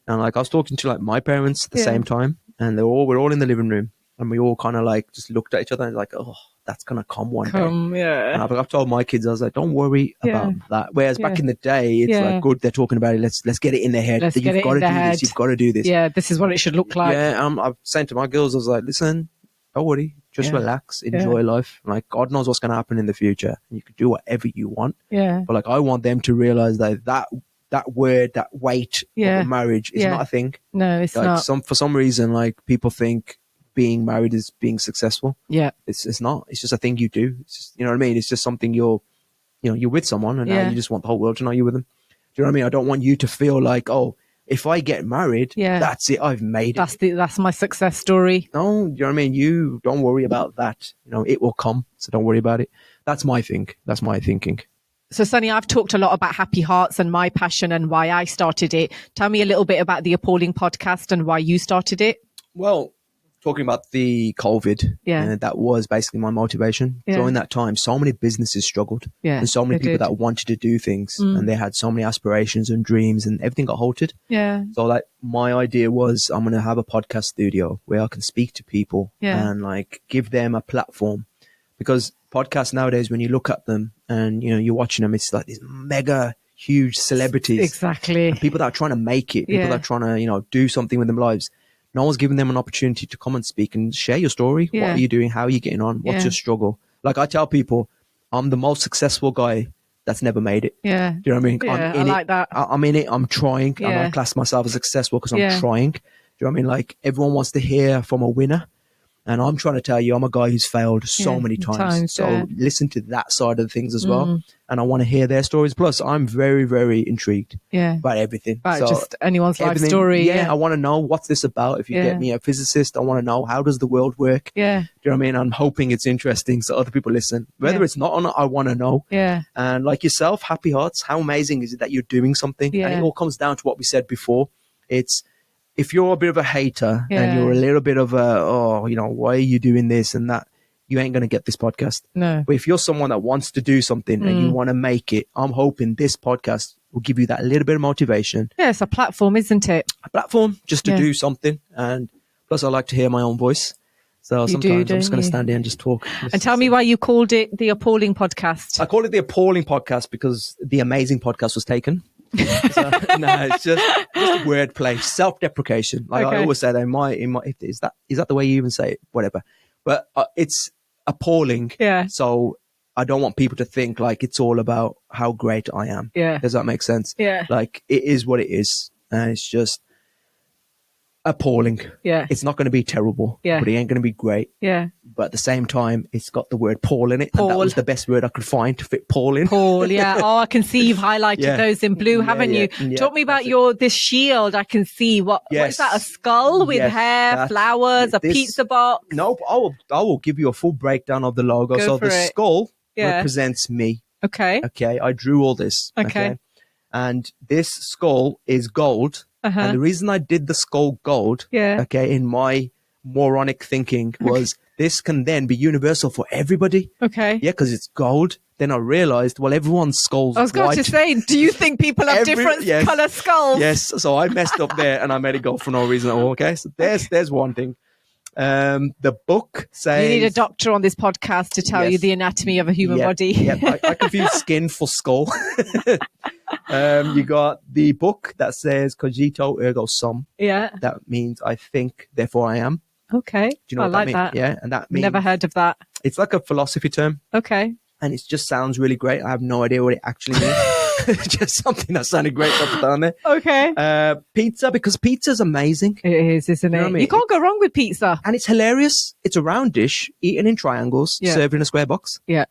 And like I was talking to like my parents at the same time, and we're all in the living room, and we all kind of like just looked at each other and like, oh, that's going to come one day. Yeah. And I've told my kids, I was like, don't worry about that. Whereas back in the day, it's like, good, they're talking about it. Let's get it in their head. You've got to do this. You've got to do this. Yeah, this is what it should look like. Yeah, I'm saying to my girls, I was like, listen, don't worry. Just relax, enjoy life. Like, God knows what's going to happen in the future. You can do whatever you want. Yeah. But like, I want them to realize that word, that weight of marriage is not a thing. No, it's like not. For some reason, like, people think being married is being successful. Yeah. It's not. It's just a thing you do. It's just, you know what I mean? It's just something you're with someone, and now you just want the whole world to know you with them. Do you know what I mean? I don't want you to feel like, oh, if I get married, that's it. I've made it. That's my success story. No, you know what I mean? You don't worry about that. It will come. So don't worry about it. That's my thing. That's my thinking. So, Sonny, I've talked a lot about Happy Hearts and my passion and why I started it. Tell me a little bit about the Appauling Podcast and why you started it. Well, talking about the COVID, that was basically my motivation. During that time, so many businesses struggled, and so many people that wanted to do things, and they had so many aspirations and dreams, and everything got halted. Yeah. So, like, my idea was, I'm going to have a podcast studio where I can speak to people and like give them a platform, because podcasts nowadays, when you look at them and you're watching them, it's like these mega huge celebrities, exactly, and people that are trying to make it, people that are trying to do something with their lives. No one's giving them an opportunity to come and speak and share your story. What are you doing? How are you getting on? What's your struggle? Like, I tell people, I'm the most successful guy that's never made it. Yeah. Do you know what I mean? Yeah, I like that. I'm in it. I'm trying. Yeah. I don't class myself as successful because I'm trying. Do you know what I mean? Like, everyone wants to hear from a winner. And I'm trying to tell you, I'm a guy who's failed so many times. So listen to that side of things as well. And I want to hear their stories. Plus, I'm very, very intrigued about everything. About just anyone's life story. Yeah, I want to know, what's this about? If you get me a physicist, I want to know, how does the world work? Yeah. Do you know what I mean? I'm hoping it's interesting so other people listen. Whether it's not or not, I want to know. Yeah. And like yourself, Happy Hearts, how amazing is it that you're doing something? Yeah. And it all comes down to what we said before. It's, if you're a bit of a hater and you're a little bit of why are you doing this and that, you ain't going to get this podcast. No. But if you're someone that wants to do something and you want to make it, I'm hoping this podcast will give you that little bit of motivation. Yeah, it's a platform, isn't it? A platform just to do something. And plus, I like to hear my own voice. So sometimes I'm just going to stand here and just talk. And tell me why you called it the Appauling Podcast. I called it the Appauling Podcast because the Amazing Podcast was taken. So, no, it's just a wordplay, self-deprecation. Like I always say, that is that the way you even say it? Whatever. But it's appalling. Yeah. So I don't want people to think like it's all about how great I am. Yeah. Does that make sense? Yeah. Like, it is what it is, and it's just appalling. Yeah. It's not going to be terrible. Yeah. But it ain't going to be great. Yeah. But at the same time, it's got the word Paul in it. Paul. And that was the best word I could find to fit Paul in. Paul, yeah. Oh, I can see you've highlighted those in blue, haven't you? Yeah, talk me about this shield. I can see what is that? A skull with hair, flowers, a pizza box? No, I will give you a full breakdown of the logo. So the skull represents me. Okay. Okay. I drew all this. Okay. And this skull is gold. And the reason I did the skull gold, in my moronic thinking was this can then be universal for everybody. Okay. Yeah, because it's gold. Then I realized, well, everyone's skull's white. I was going to say, do you think people have different color skulls? Yes. So I messed up there and I made it go for no reason at all. Okay. So there's one thing. The book says... You need a doctor on this podcast to tell you the anatomy of a human body. Yeah, I confuse skin for skull. You got the book that says cogito ergo sum. Yeah. That means I think, therefore I am. Okay. Do you know I what like that means? Yeah. And that means... Never heard of that. It's like a philosophy term. Okay. And it just sounds really great. I have no idea what it actually means. Just something that sounded great off the down there. Okay. Pizza, because pizza's amazing. It is, isn't it? You know what I mean? You can't go wrong with pizza. And it's hilarious. It's a round dish, eaten in triangles, served in a square box. Yeah.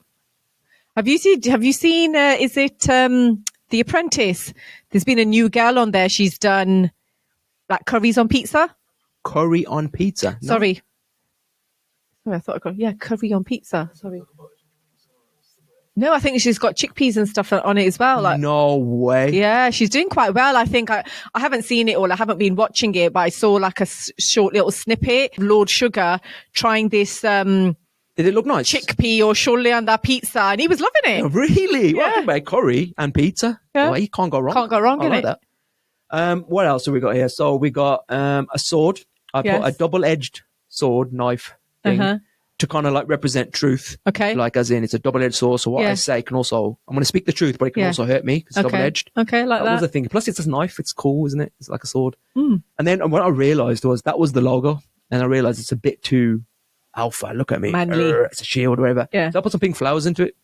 Have you seen, is it The Apprentice? There's been a new girl on there. She's done like curries on pizza. Curry on pizza? No. Sorry, I thought I got, curry on pizza. Sorry. No, I think she's got chickpeas and stuff on it as well. Like, no way. Yeah, she's doing quite well. I think I haven't seen it all. I haven't been watching it, but I saw like a short little snippet. Lord Sugar trying this. Did it look nice? Chickpea or chole on that pizza, and he was loving it. Oh, really? Yeah. Well, I think about curry and pizza. Yeah. Well, you can't go wrong. Can't go wrong, I like innit? that. What else have we got here? So we got a sword. I put a double-edged sword knife thing. To kind of like represent truth. Okay. Like as in it's a double-edged sword. So what I say can also, I'm going to speak the truth, but it can also hurt me because it's double-edged. Okay, like that. That was the thing. Plus it's a knife. It's cool, isn't it? It's like a sword. And then what I realized was that was the logo. And I realized it's a bit too alpha. Look at me. Manly. It's a shield or whatever. Yeah. So I put some pink flowers into it.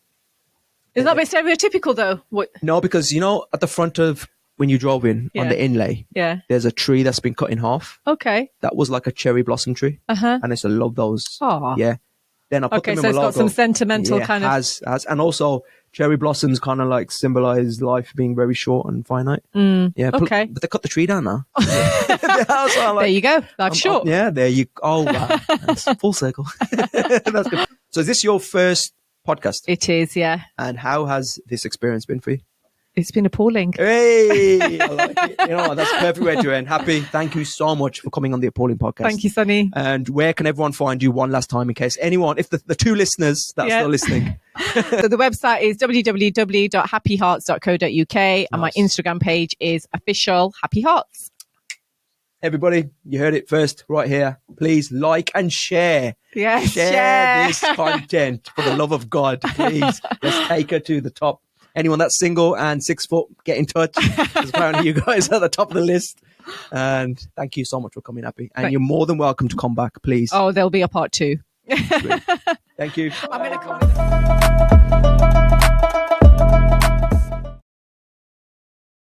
Is that a bit stereotypical though? What? No, because you know at the front of when you drove in on the inlay, there's a tree that's been cut in half. Okay. That was like a cherry blossom tree. And I used to love those. Aww. Yeah. Then I put them in so my it's logo. got some sentimental kind of... Has. And also, cherry blossoms kind of like symbolize life being very short and finite. Yeah. Okay. But they cut the tree down now. There you go. Life's short. Yeah, there you go. Oh, wow. That's full circle. That's good. So is this your first podcast? It is, yeah. And how has this experience been for you? It's been appalling. Hey, I like it. You know what? That's a perfect way to end. Happy, thank you so much for coming on the Appauling Podcast. Thank you, Sonny. And where can everyone find you one last time in case anyone, if the two listeners that are still listening. So the website is www.happiehearts.co.uk and my Instagram page is officialhappiehearts. Everybody, you heard it first right here. Please like and share. Yes, share this content for the love of God. Please, let's take her to the top. Anyone that's single and 6 foot, get in touch. Because apparently you guys are at the top of the list. And thank you so much for coming, Happie. And you're more than welcome to come back, please. Oh, there'll be a part 2. Thank you. I'm going to come with